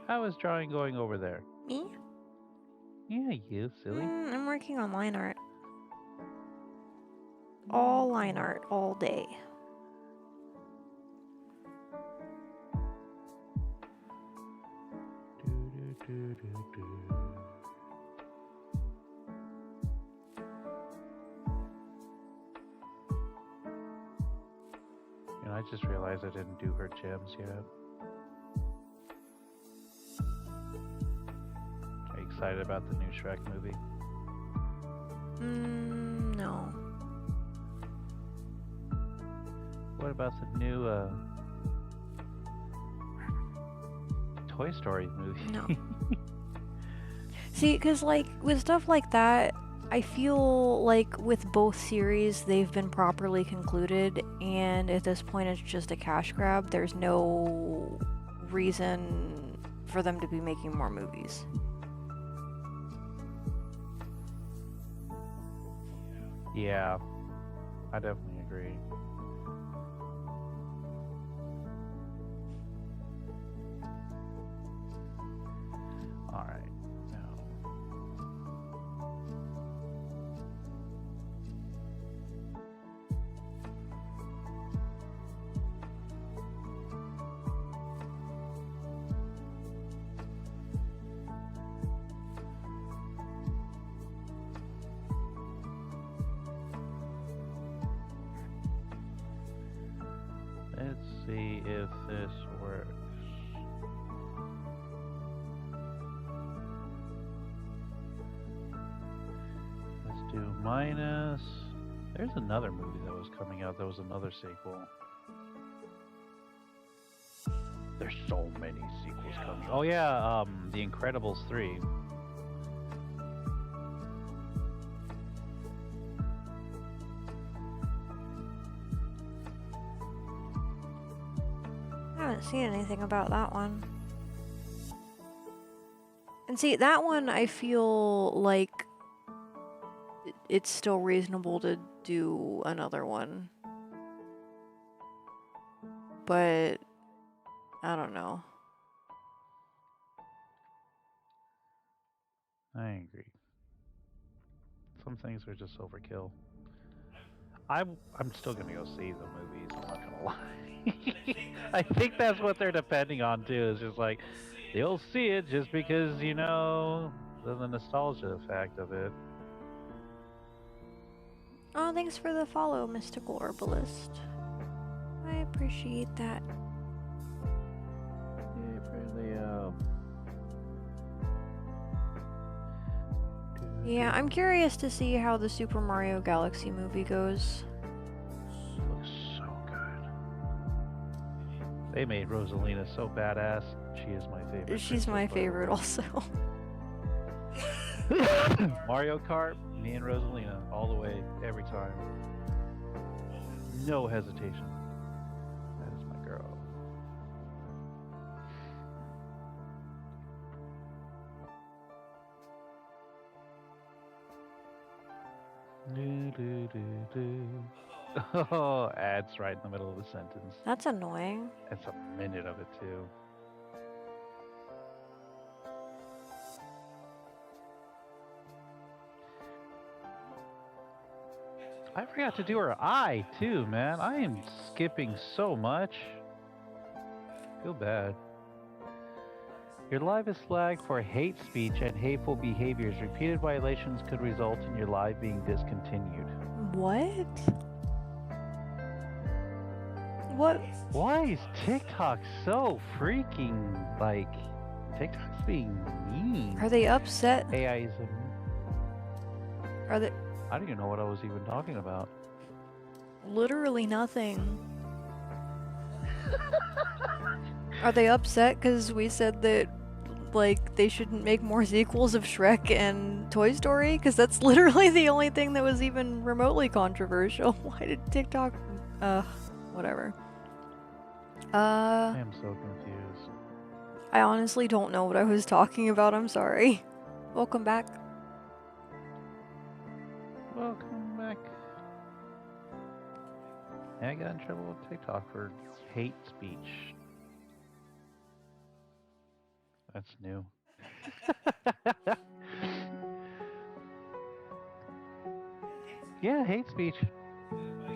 How is drawing going over there? Me? Yeah, you silly. I'm working on line art. All line art, all day. Do. I just realized I didn't do her gems yet. Are you excited about the new Shrek movie? No. What about the new Toy Story movie? No. See, because, like, with stuff like that, I feel like with both series, they've been properly concluded, and at this point, it's just a cash grab. There's no reason for them to be making more movies. Yeah, I definitely agree. All right. Let's see if this works. Let's do minus. There's another movie that was coming out. That was another sequel. There's so many sequels coming. Oh yeah, The Incredibles 3. I haven't seen anything about that one. And see, that one, I feel like it's still reasonable to do another one. But I don't know. I agree. Some things are just overkill. I'm still gonna go see the movies. I'm not gonna lie. I think that's what they're depending on too. Is just like they'll see it just because you know the nostalgia effect of it. Oh, thanks for the follow, Mystical Herbalist. I appreciate that. Yeah, I'm curious to see how the Super Mario Galaxy movie goes. Looks so good. They made Rosalina so badass. She is my favorite. She's my favorite also. Mario Kart, me and Rosalina, all the way, every time. No hesitation. That is my girl. Do, do, do, do. Oh, ads right in the middle of the sentence. That's annoying. That's a minute of it too. I forgot to do her eye too, man. I am skipping so much. Feel bad. Your live is flagged for hate speech and hateful behaviors. Repeated violations could result in your live being discontinued. What? What? Why is TikTok so freaking, like, TikTok's being mean? Are they upset? AI is Are they... I don't even know what I was even talking about. Literally nothing. Are they upset because we said that, like, they shouldn't make more sequels of Shrek and Toy Story? Because that's literally the only thing that was even remotely controversial. Why did TikTok... whatever. I am so confused. I honestly don't know what I was talking about. I'm sorry. Welcome back. Welcome back. Yeah, I got in trouble with TikTok for hate speech. That's new. Yeah, hate speech.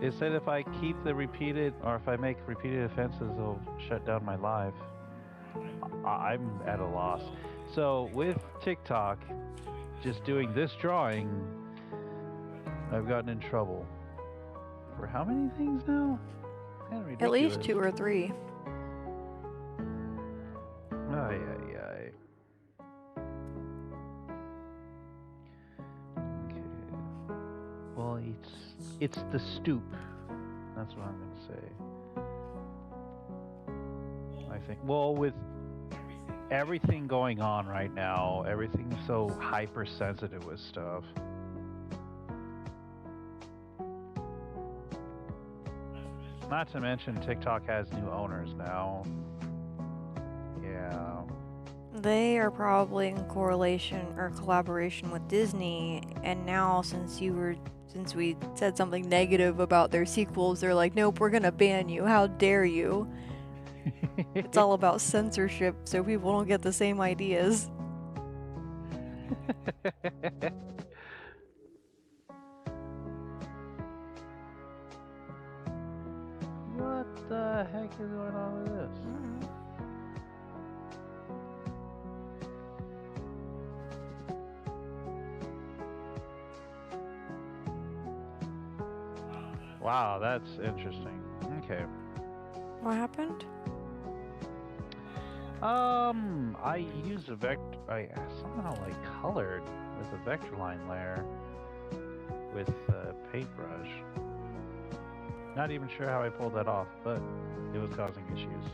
It said if I keep the repeated, or if I make repeated offenses, it'll shut down my live. I'm at a loss. So with TikTok, just doing this drawing, I've gotten in trouble. For how many things now? Kinda At least ridiculous. 2 or 3. Ay, ay, ay. Okay. it's the stoop. That's what I'm gonna say. I think. Well, with everything going on right now, everything's so hypersensitive with stuff. Not to mention TikTok has new owners now. Yeah. They are probably in correlation or collaboration with Disney, and now since we said something negative about their sequels, they're like, nope, we're gonna ban you. How dare you? It's all about censorship, so people don't get the same ideas. What the heck is going on with this? Wow, that's interesting. Okay. What happened? I used a vector. I somehow colored with a vector line layer with a paintbrush. Not even sure how I pulled that off, but it was causing issues.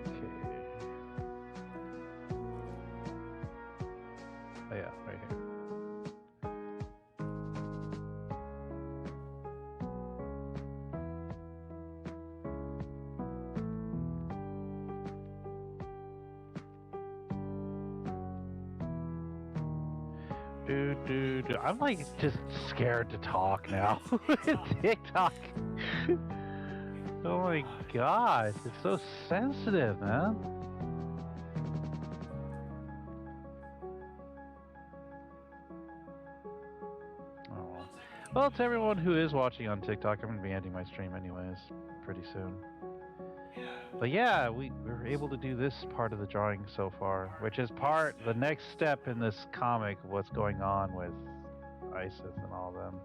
Okay. Oh yeah, right here. Dude, I'm just scared to talk now with TikTok. Oh my god, it's so sensitive, man. Oh. Well, to everyone who is watching on TikTok, I'm gonna be ending my stream anyways, pretty soon. But yeah, we were able to do this part of the drawing so far, which is the next step in this comic of what's going on with ISIS and all them.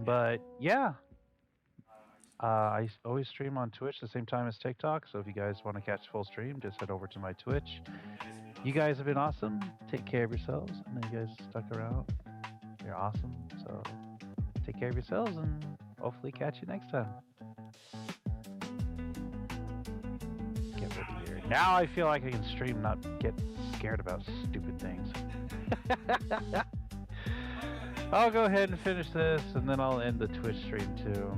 But yeah, I always stream on Twitch the same time as TikTok, so if you guys want to catch full stream, just head over to my Twitch. You guys have been awesome. Take care of yourselves. I know you guys stuck around. You're awesome. So take care of yourselves and hopefully catch you next time. Get rid of here. Now I feel like I can stream, not get scared about stupid things. I'll go ahead and finish this, and then I'll end the Twitch stream too.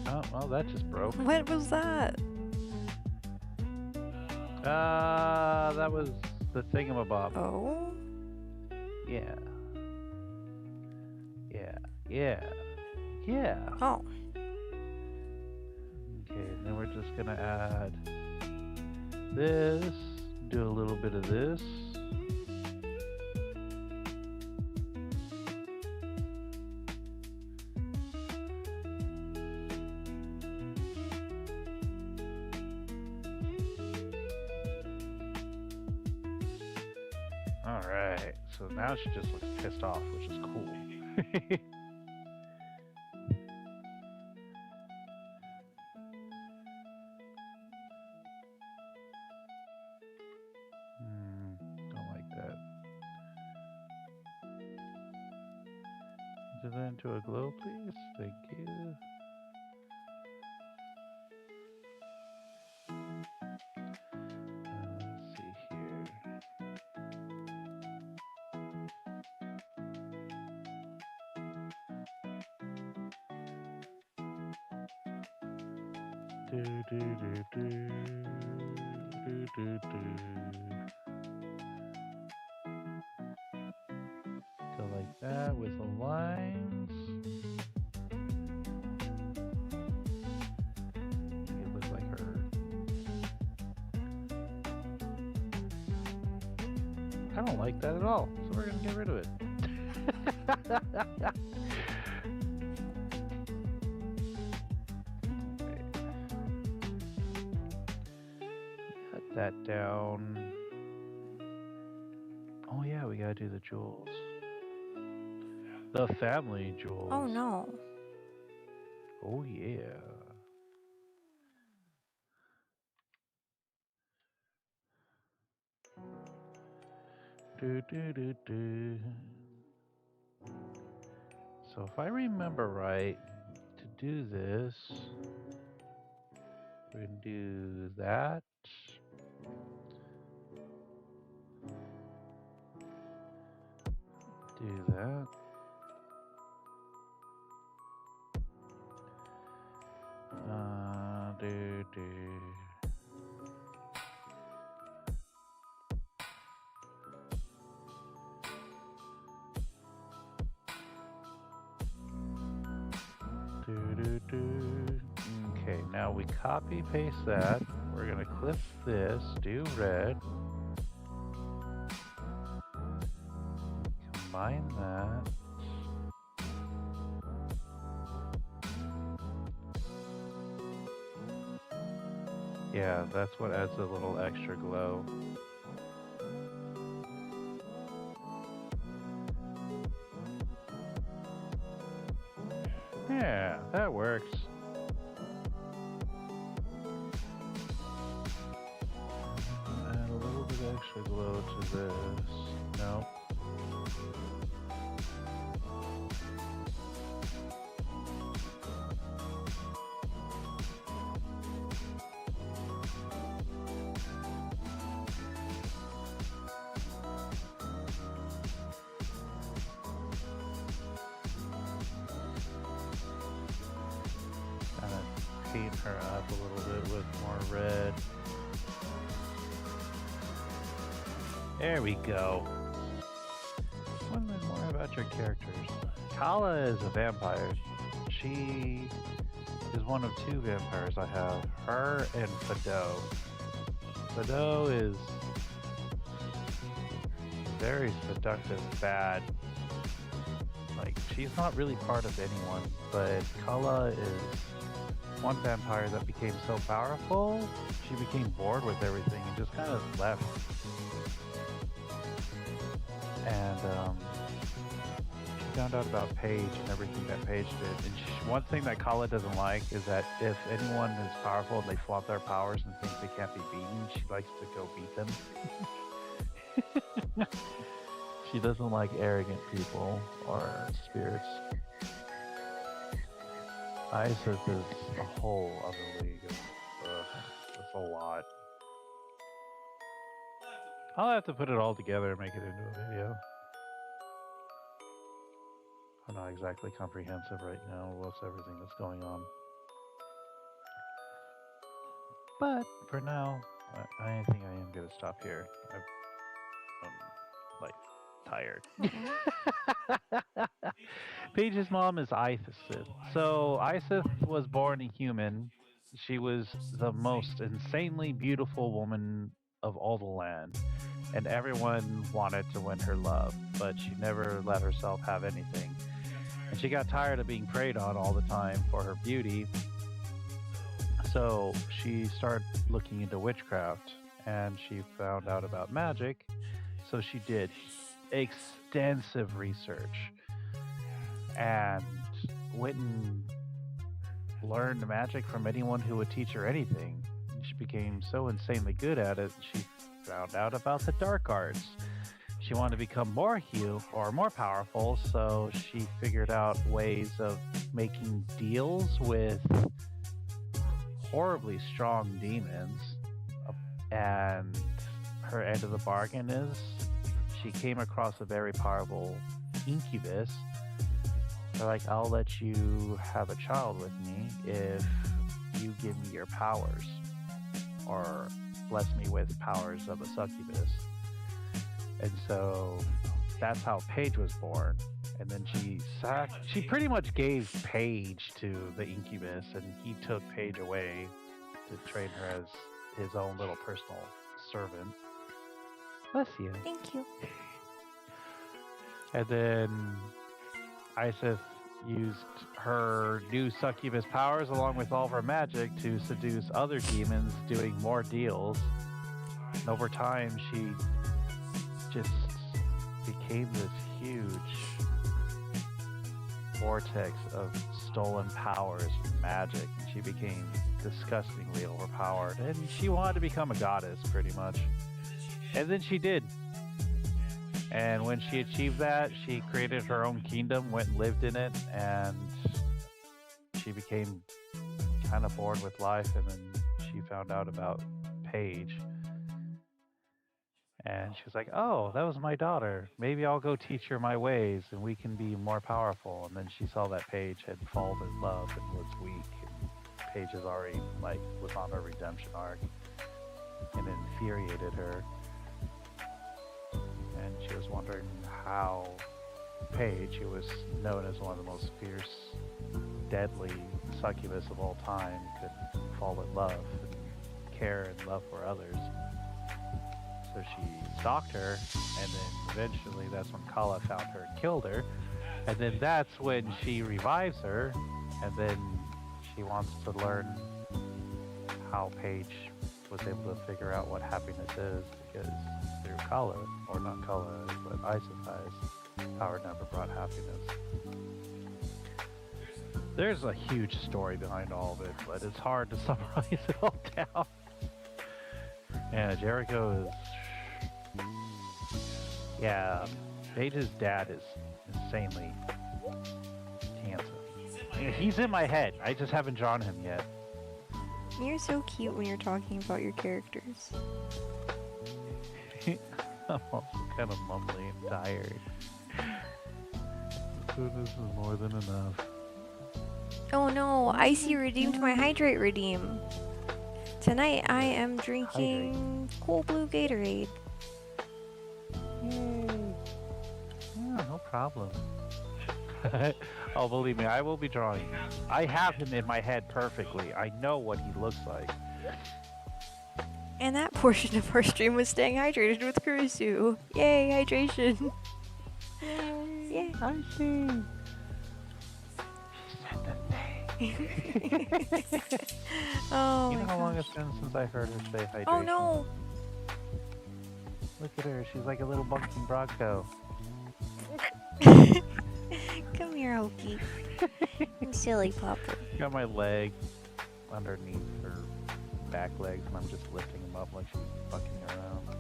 Oh, well, that just broke. What was that? That was the thingamabob. Oh? Yeah. Yeah. Oh. Okay, and then we're just gonna add this, do a little bit of this. Alright, so now she just looks pissed off, which is cool. Don't like that. Turn that into a glow, please. Thank you. Let's see here. Go like that with the lines. Make it look like her. I don't like that at all, so we're gonna get rid of it. Cut that down. Oh yeah, we gotta do the jewels. The family jewels. Oh no. Oh yeah. Do, do, do, do. So if I remember right, to do this, we're going to do that. Do that. Do. Okay, now we copy paste that. We're gonna clip this, do red, combine that. Yeah, that's what adds a little extra glow. Yeah, that works. Add a little bit extra glow to this. Nope. Kind of paint her up a little bit with more red. There we go. One bit more about your characters. Kala is a vampire. She is one of two vampires I have. Her and Fado. Fado is very seductive, bad. Like, she's not really part of anyone, but Kala is one vampire that became so powerful, she became bored with everything and just kind of left. And she found out about Paige and everything that Paige did. And one thing that Kala doesn't like is that if anyone is powerful and they flaunt their powers and think they can't be beaten, she likes to go beat them. She doesn't like arrogant people or spirits. Isis is a whole other league. It's a lot. I'll have to put it all together and make it into a video. I'm not exactly comprehensive right now with everything that's going on. But for now, I think I am going to stop here. I'm like tired. Paige's mom is Isis. So Isis was born a human. She was the most insanely beautiful woman of all the land. And everyone wanted to win her love, but she never let herself have anything. And she got tired of being preyed on all the time for her beauty. So she started looking into witchcraft, and she found out about magic. So she did extensive research and went and learned magic from anyone who would teach her anything. And she became so insanely good at it, she found out about the dark arts. She wanted to become more more powerful, so she figured out ways of making deals with horribly strong demons. And her end of the bargain is she came across a very powerful incubus. They're like, I'll let you have a child with me if you give me your powers, or bless me with powers of a succubus. And so that's how Paige was born. And then she pretty much gave Paige to the incubus, and he took Paige away to train her as his own little personal servant. Bless you. Thank you. And then Isis used her new succubus powers along with all of her magic to seduce other demons, doing more deals. And over time, she just became this huge vortex of stolen powers and magic. And she became disgustingly overpowered. And she wanted to become a goddess, pretty much. And then she did. And when she achieved that, she created her own kingdom, went and lived in it, and she became kind of bored with life. And then she found out about Paige. And she was like, "Oh, that was my daughter. Maybe I'll go teach her my ways and we can be more powerful." And then she saw that Paige had fallen in love and was weak. And Paige is already, like, was on a redemption arc. And it infuriated her. And she was wondering how Paige, who was known as one of the most fierce, deadly succubus of all time, could fall in love and care and love for others. So she stalked her, and then eventually that's when Kala found her and killed her. And then that's when she revives her, and then she wants to learn how Paige was able to figure out what happiness is, because through Kala, or not Kala, but Isophi's power never brought happiness. There's a huge story behind all of it, but it's hard to summarize it all down. And Jericho is... Yeah, Paige's dad is insanely handsome. He's in my head. I just haven't drawn him yet. You're so cute when you're talking about your characters. I'm also kind of mumbly and tired. So this is more than enough. Oh no, Icy redeemed my Hydrate redeem. Tonight I am drinking cool blue Gatorade. Yay. Yeah, no problem. Oh, believe me, I will be drawing. I have him in my head perfectly. I know what he looks like. And that portion of our stream was staying hydrated with Kurisu. Yay, hydration. Yay. I see. She said the thing. Oh, You know my how long gosh. it's been since I heard her say hydration? Oh no. Look at her. She's like a little bunking Bronco. Come here, Hoki. You silly pupper. Got my leg underneath her back legs, and I'm just lifting them up like she's bucking around.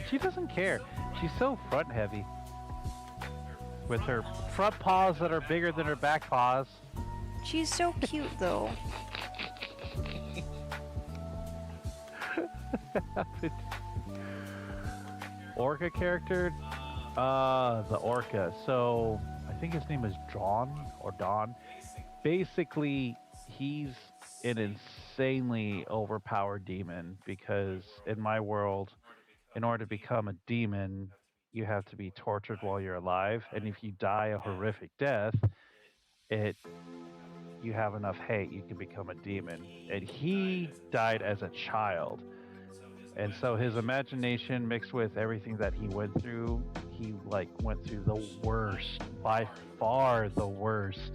She doesn't care. She's so front heavy. With her front paws that are bigger than her back paws. She's so cute though. Orca character? The Orca. So, I think his name is Dawn, or Dawn. Basically, he's an insanely overpowered demon, because in my world, in order to become a demon, you have to be tortured while you're alive, and if you die a horrific death, you have enough hate, you can become a demon. And he died as a child. And so his imagination mixed with everything that he went through, he went through the worst, by far the worst,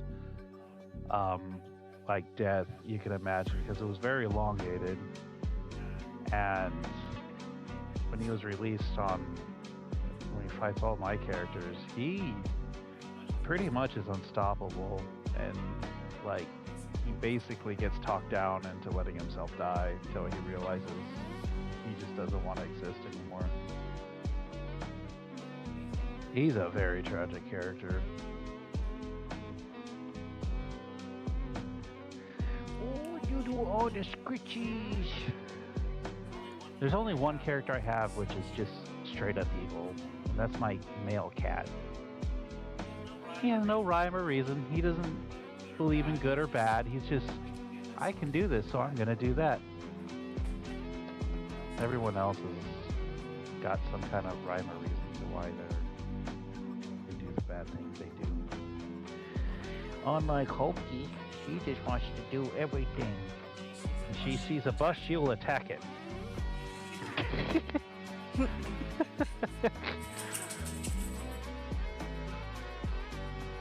death you can imagine, because it was very elongated. And when he was released when he fights all my characters, he pretty much is unstoppable, and he basically gets talked down into letting himself die until he realizes he just doesn't want to exist anymore. He's a very tragic character. Oh, you do all the scritchies. There's only one character I have which is just straight up evil, and that's my male cat. He has no rhyme or reason. He doesn't believe in good or bad. He's just, I can do this, so I'm gonna do that. Everyone else has got some kind of rhyme or reason to why they do the bad things they do. Unlike Hoki, she just wants to do everything. If she sees a bus, she will attack it.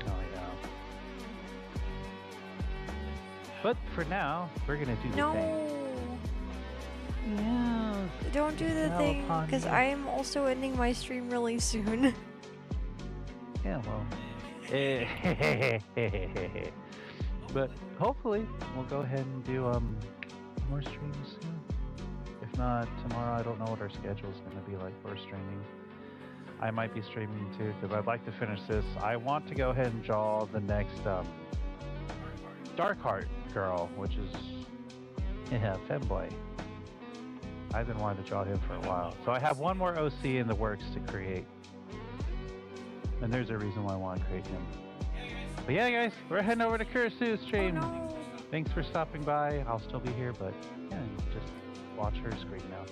Oh yeah. But for now, we're gonna do the No. thing. Yeah. Don't do the Now thing, upon because you. I am also ending my stream really soon. Yeah, well. But hopefully we'll go ahead and do more streams soon. If not tomorrow, I don't know what our schedule is going to be like for streaming. I might be streaming too because I'd like to finish this. I want to go ahead and draw the next Darkheart girl, which is femboy. I've been wanting to draw him for a while. So I have one more OC in the works to create. And there's a reason why I want to create him. But yeah, guys, we're heading over to Kurisu's stream. Oh, no. Thanks for stopping by. I'll still be here, but yeah, just watch her screen now.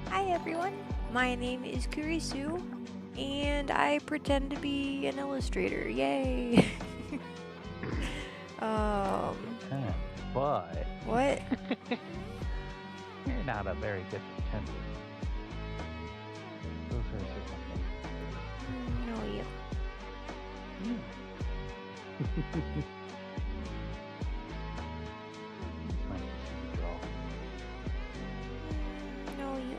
Hi everyone, my name is Kurisu, and I pretend to be an illustrator. Yay! But What? you're not a very good pretender. Those are different things. No, you. It's nice to see you draw. No, you.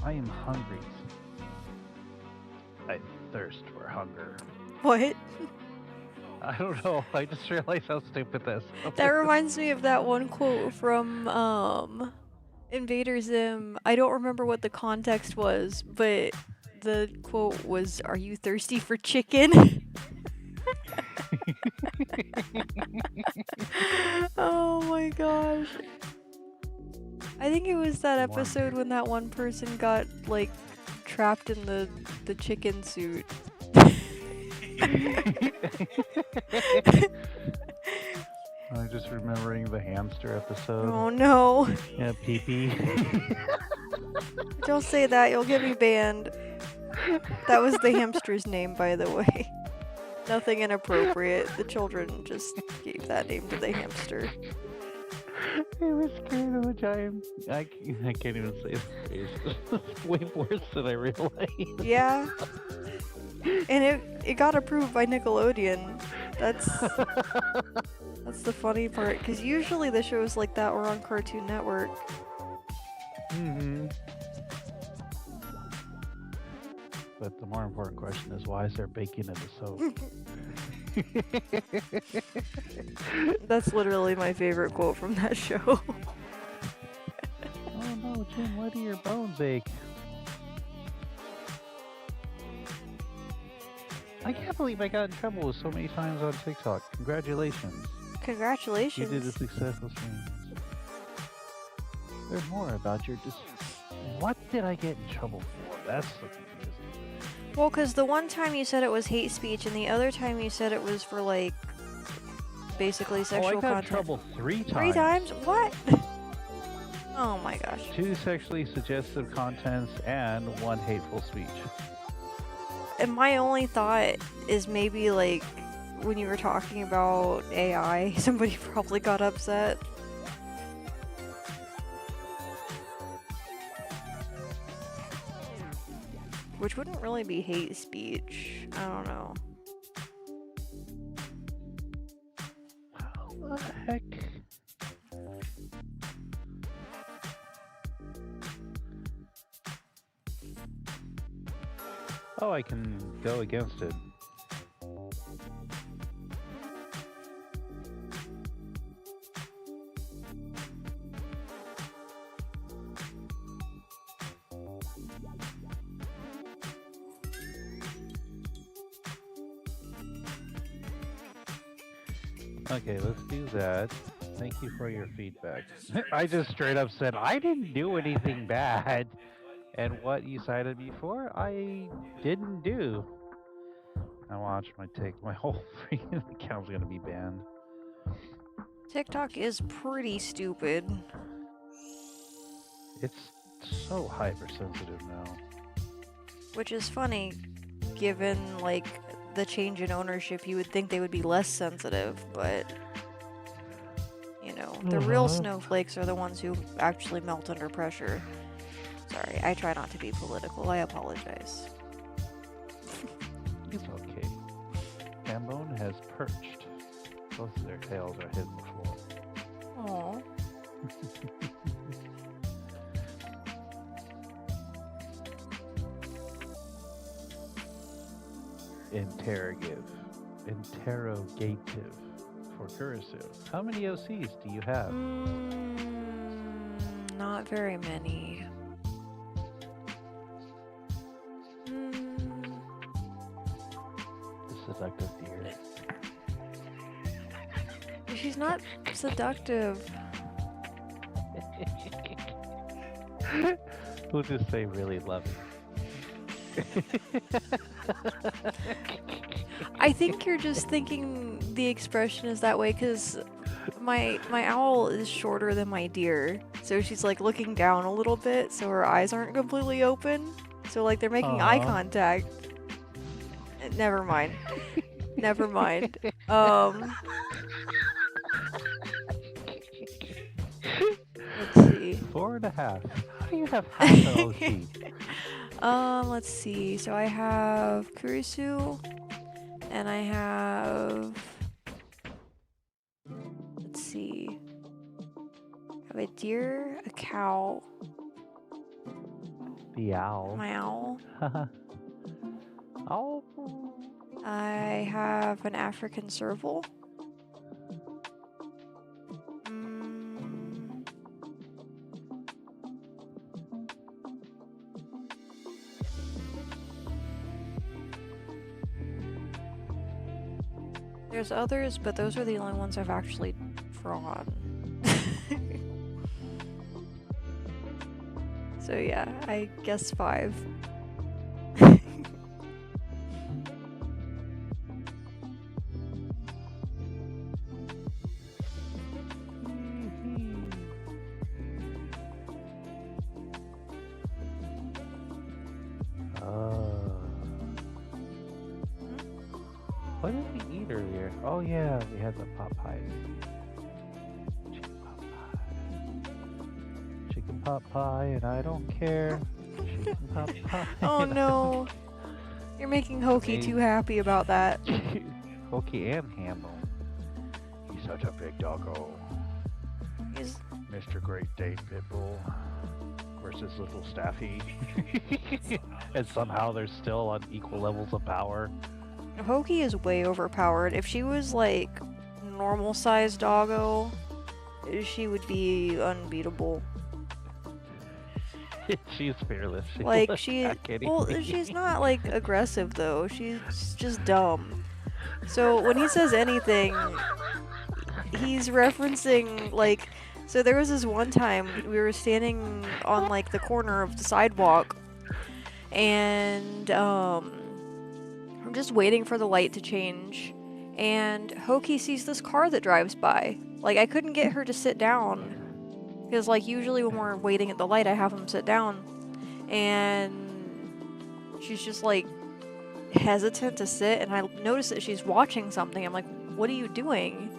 I am hungry. I thirst for hunger. What? I don't know. I just realized how stupid that sounds. That reminds me of that one quote from Invader Zim. I don't remember what the context was, but the quote was, "Are you thirsty for chicken?" Oh my gosh. I think it was that episode when that one person got like trapped in the chicken suit. I'm just remembering the hamster episode. Oh no. Yeah, pee-pee. Don't say that, you'll get me banned. That was the hamster's name, by the way. Nothing inappropriate. The children just gave that name to the hamster. It was scared of a giant. I can't even say the phrase. It's way worse than I realized. Yeah. And it got approved by Nickelodeon. That's the funny part, because usually the shows like that were on Cartoon Network. Mm-hmm. But the more important question is, why is there bacon in the soap? That's literally my favorite quote from that show. Oh no, Jim, why do your bones ache? I can't believe I got in trouble so many times on TikTok. Congratulations. Congratulations. You did a successful stream. Learn more about your What did I get in trouble for? That's the confusing. Well, because the one time you said it was hate speech, and the other time you said it was for, like, basically sexual I got content. in trouble 3 times. 3 times? What? Oh my gosh. 2 sexually suggestive contents and 1 hateful speech. And my only thought is maybe, like, when you were talking about AI, somebody probably got upset. Which wouldn't really be hate speech. I don't know. What the heck? Oh, I can go against it. Okay, let's do that. Thank you for your feedback. I just straight up said, I didn't do anything bad. And what you cited me for, I didn't do. Now watch my whole freaking account's gonna be banned. TikTok is pretty stupid. It's so hypersensitive now. Which is funny, given, like, the change in ownership. You would think they would be less sensitive, but, you know, the real snowflakes are the ones who actually melt under pressure. Sorry, I try not to be political. I apologize. It's okay. Hambone has perched. Both of their tails are hitting the floor. Aww. interrogative for Kurisu. How many OCs do you have? Not very many. The seductive deer. She's not seductive. We'll just say really loving. I think you're just thinking the expression is that way because my owl is shorter than my deer, so she's like looking down a little bit, so her eyes aren't completely open. So like they're making eye contact. Never mind. Never mind. Let's see. 4.5. How do you have half an OC? Let's see. So I have Kurisu, and I have. Let's see. I have a deer, a cow. The owl. My owl. Oh. I have an African serval. There's others, but those are the only ones I've actually drawn. So yeah, I guess 5. What did we eat earlier? Oh yeah, we had the pot pies. Chicken pot pie. Chicken pot pie, and I don't care. Chicken pot pie. Oh no. You're making Hoki too happy about that. Hoki and Hambo. He's such a big doggo. He's... Mr. Great Dane Pitbull versus Little Staffy. And somehow they're still on equal levels of power. Hoki is way overpowered. If she was like normal sized doggo, she would be unbeatable. She's fearless. Like she's not like aggressive though. She's just dumb. So when he says anything, he's referencing like. So there was this one time we were standing on like the corner of the sidewalk, and I'm just waiting for the light to change, and Hoki sees this car that drives by. Like, I couldn't get her to sit down, because, like, usually when we're waiting at the light, I have them sit down, and she's just, like, hesitant to sit, and I notice that she's watching something. I'm like, what are you doing?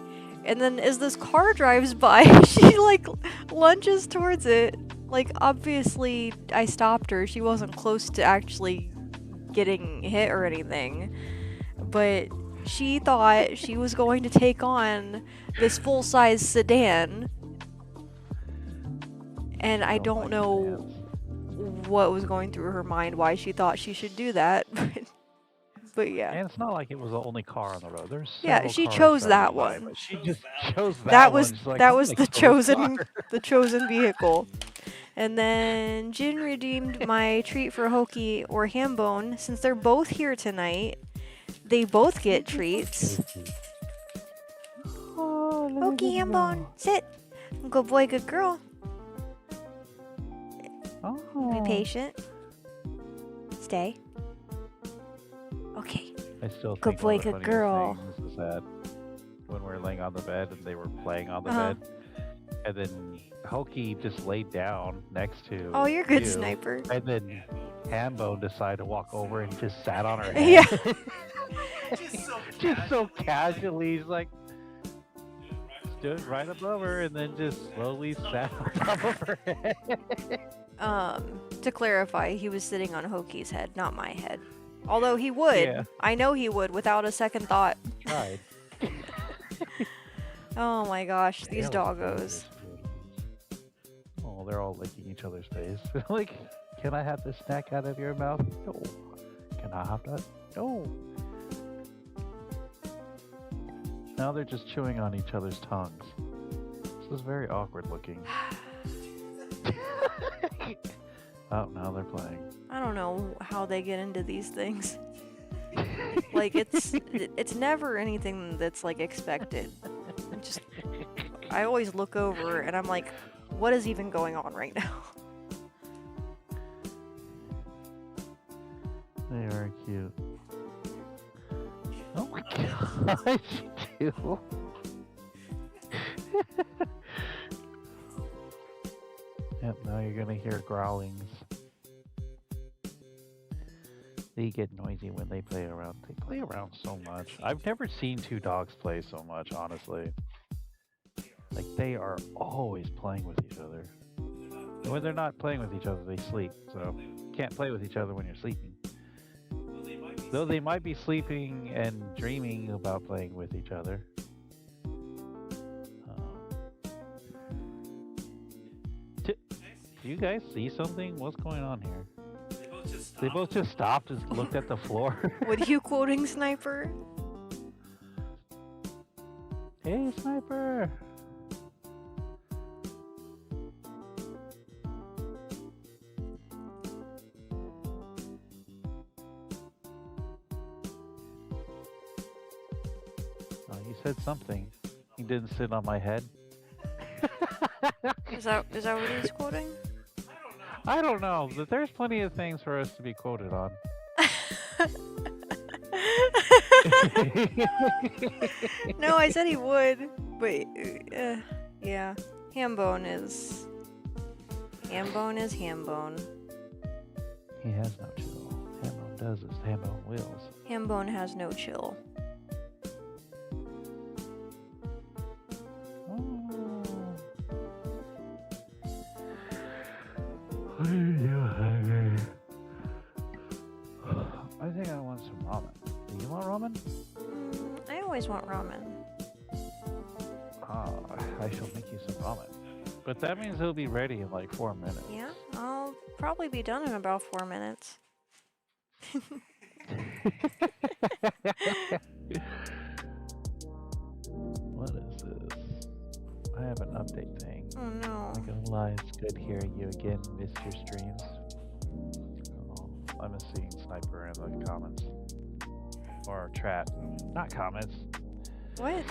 And then as this car drives by, she, like, lunges towards it. Like, obviously, I stopped her. She wasn't close to actually getting hit or anything, but she thought she was going to take on this full-size sedan, and I don't know what was going through her mind, why she thought she should do that, but yeah. And it's not like it was the only car on the road. There's She chose that one. But she just chose that, That one. was She's like, that "I'm was gonna the kill this chosen car." the chosen vehicle. And then Jin redeemed my treat for Hoki or Hambone. Since they're both here tonight, they both get treats. Hoki, Hambone, sit. Good boy, good girl. Be patient. Stay. Okay. I still think Good boy, one of the good funniest girl. things is that when we're laying on the bed and they were playing on the Uh-huh. bed, and then Hoki just laid down next to Oh, you're good, you, sniper. and then Hambo decided to walk over and just sat on her head. Yeah. Just so casually, he's like stood right above her and then just slowly sat on top of her head. To clarify, he was sitting on Hoki's head, not my head. Although he would. Yeah. I know he would without a second thought. Tried. Oh my gosh, these That was doggos. Oh, they're all licking each other's face. Like, can I have this snack out of your mouth? No. Can I have that? No. Now they're just chewing on each other's tongues. This is very awkward looking. Oh, now they're playing. I don't know how they get into these things. Like it's never anything that's like expected. I always look over and I'm like, what is even going on right now? They are cute. Oh my gosh, you do. Yep, now you're gonna hear growlings. They get noisy when they play around. They play around so much. I've never seen two dogs play so much, honestly. Like, they are always playing with each other. And when they're not playing with each other, they sleep. So, can't play with each other when you're sleeping. Though they might be sleeping and dreaming about playing with each other. Do you guys see something? What's going on here? They both just stopped and looked at the floor. What are you quoting, Sniper? Hey, Sniper! Oh, you said something. You didn't sit on my head. Is that what he's quoting? I don't know, but there's plenty of things for us to be quoted on. No, I said he would, but yeah, Hambone is Hambone. He has no chill. Hambone does as Hambone wills. Hambone has no chill. I think I want some ramen. Do you want ramen? I always want ramen. Ah, I shall make you some ramen. But that means it'll be ready in like 4 minutes. Yeah, I'll probably be done in about 4 minutes. What is this? I have an update thing. Oh no. Not gonna lie, it's good hearing you again, missed your streams. Oh, I'm seeing Sniper in the comments. Or chat. Not comments. What?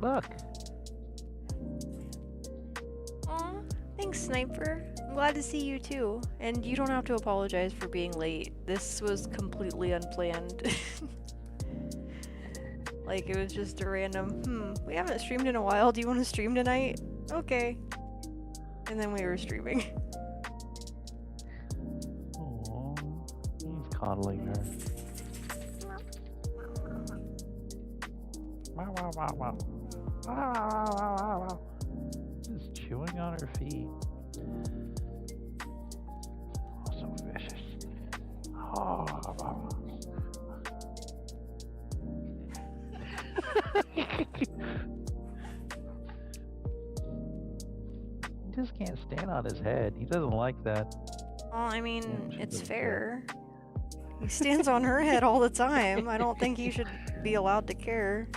Look! Aw, thanks, Sniper. I'm glad to see you too. And you don't have to apologize for being late. This was completely unplanned. Like, it was just a random, we haven't streamed in a while. Do you want to stream tonight? Okay. And then we were streaming. Aww, he's coddling her. Wow, wow, wow, wow. Wow, wow, wow, wow, wow. Just chewing on her feet. Oh, so vicious. Oh, wow. He just can't stand on his head. He doesn't like that. Well, I mean, Yeah, it's she's fair. He stands on her head all the time. I don't think he should be allowed to care.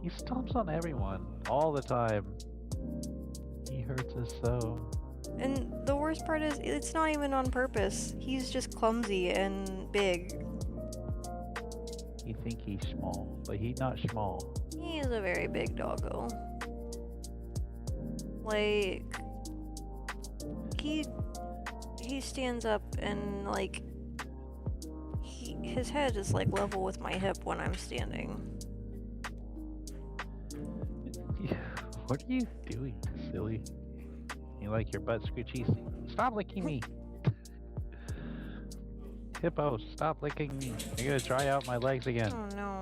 He stomps on everyone all the time. He hurts us so. And the worst part is, it's not even on purpose. He's just clumsy and big. You think he's small, but he's not small. He is a very big doggo. Like, he stands up and like his head is like level with my hip when I'm standing. What are you doing, silly? You like your butt scoochies? Stop licking me! Hippo, stop licking me. You're gonna dry out my legs again. Oh no.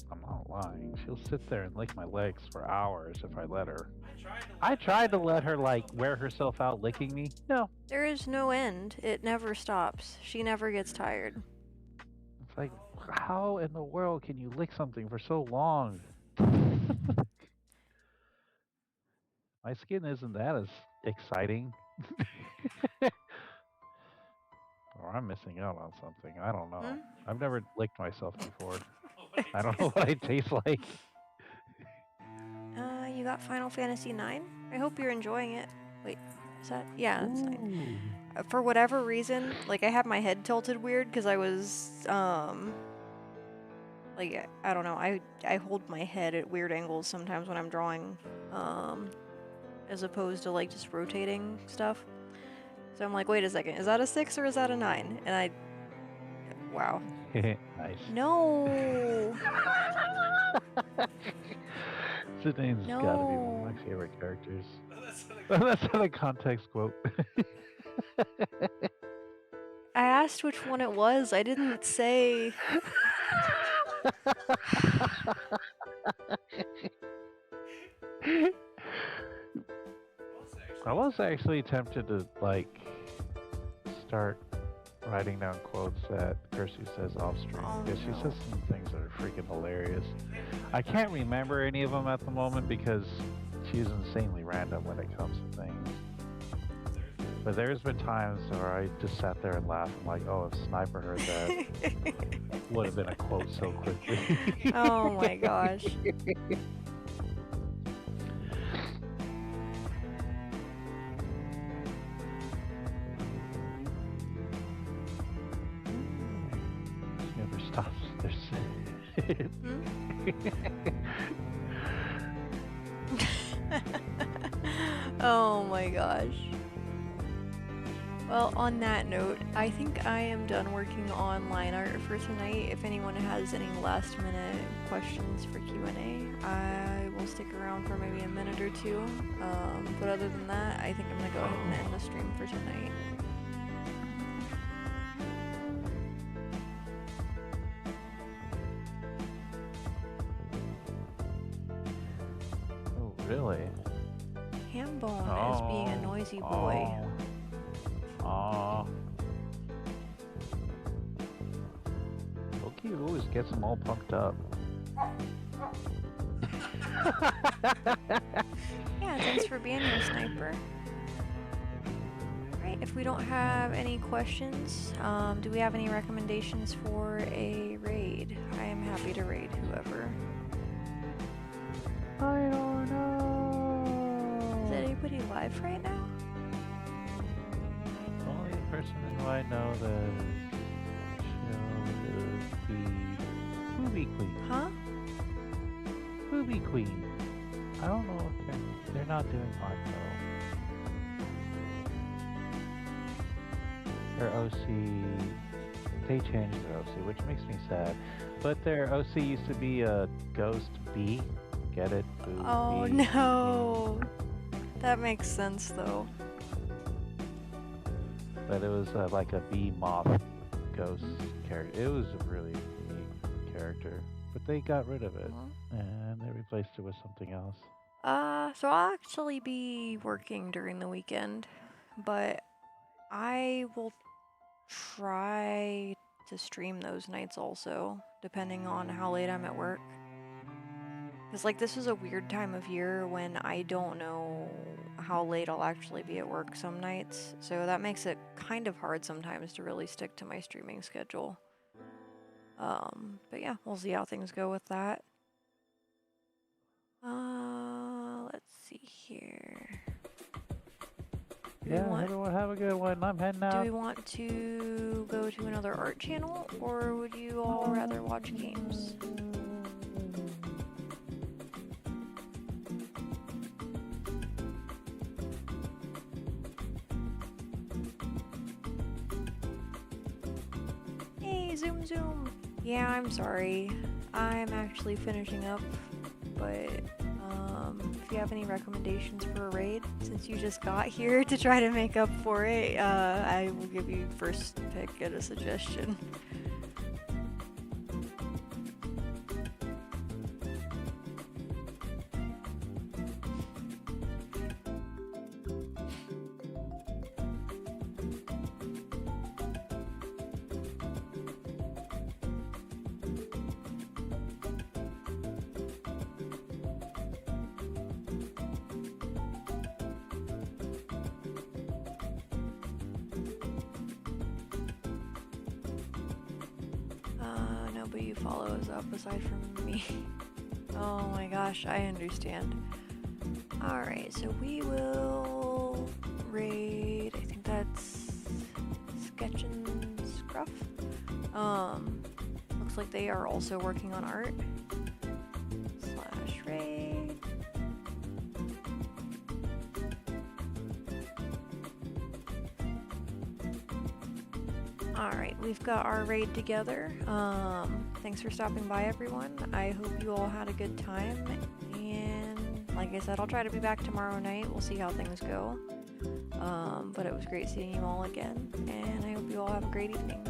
I'm not lying. She'll sit there and lick my legs for hours if I let her. I tried to let her, like, wear herself out licking me. No. There is no end. It never stops. She never gets tired. It's like, how in the world can you lick something for so long? My skin isn't that as exciting. Or I'm missing out on something. I don't know. I've never licked myself before. I don't know what I taste like. You got Final Fantasy 9? I hope you're enjoying it. Wait, is that? Yeah, it's 9. Ooh. For whatever reason, like I had my head tilted weird because I was, like, I don't know, I hold my head at weird angles sometimes when I'm drawing, as opposed to like just rotating stuff. So I'm like, wait a second, is that a 6 or is that a 9? And wow. Nice. No! Zane's gotta be one of my favorite characters. That's not a context quote. I asked which one it was, I didn't say. I was actually tempted to like start writing down quotes that Kirsty says off stream because she says some things that are freaking hilarious. I can't remember any of them at the moment because she's insanely random when it comes to things. But there's been times where I just sat there and laughed. I'm like, oh, if Sniper heard that, would have been a quote so quickly. Oh my gosh. Never stops. Oh my gosh. Well, on that note, I think I am done working on line art for tonight. If anyone has any last minute questions for Q&A, I will stick around for maybe a minute or two. But other than that, I think I'm gonna go ahead and end the stream for tonight. Oh, really? Hambone is being a noisy boy. Aww. Loki always gets them all pumped up. Yeah, thanks for being here, Sniper. Right, if we don't have any questions, do we have any recommendations for a raid? I am happy to raid whoever. I don't know. Is anybody live right now? The only person who I know that should be Booby Queen. Huh? Booby Queen. I don't know if they're not doing art though. Their OC, they changed their OC, which makes me sad. But their OC used to be a ghost bee. Get it? Boo, Oh bee, no. That makes sense though. But it was like a bee moth ghost character. It was a really unique character. But they got rid of it and they replaced it with something else. So I'll actually be working during the weekend, but I will try to stream those nights also, depending on how late I'm at work. Because, like, this is a weird time of year when I don't know how late I'll actually be at work some nights, so that makes it kind of hard sometimes to really stick to my streaming schedule. But yeah, we'll see how things go with that. Let's see here. Yeah, everyone have a good one. I'm heading out. Do we want to go to another art channel, or would you all rather watch games? Hey, Zoom Zoom! Yeah, I'm sorry. I'm actually finishing up, but if you have any recommendations for a raid, since you just got here to try to make up for it, I will give you first pick at a suggestion. nobody follows up aside from me. Oh my gosh, I understand. Alright, so we will raid, I think that's Sketch and Scruff. Looks like they are also working on art. / raid. Alright, we've got our raid together. Thanks for stopping by, everyone. I hope you all had a good time. And like I said, I'll try to be back tomorrow night. We'll see how things go. But it was great seeing you all again. And I hope you all have a great evening.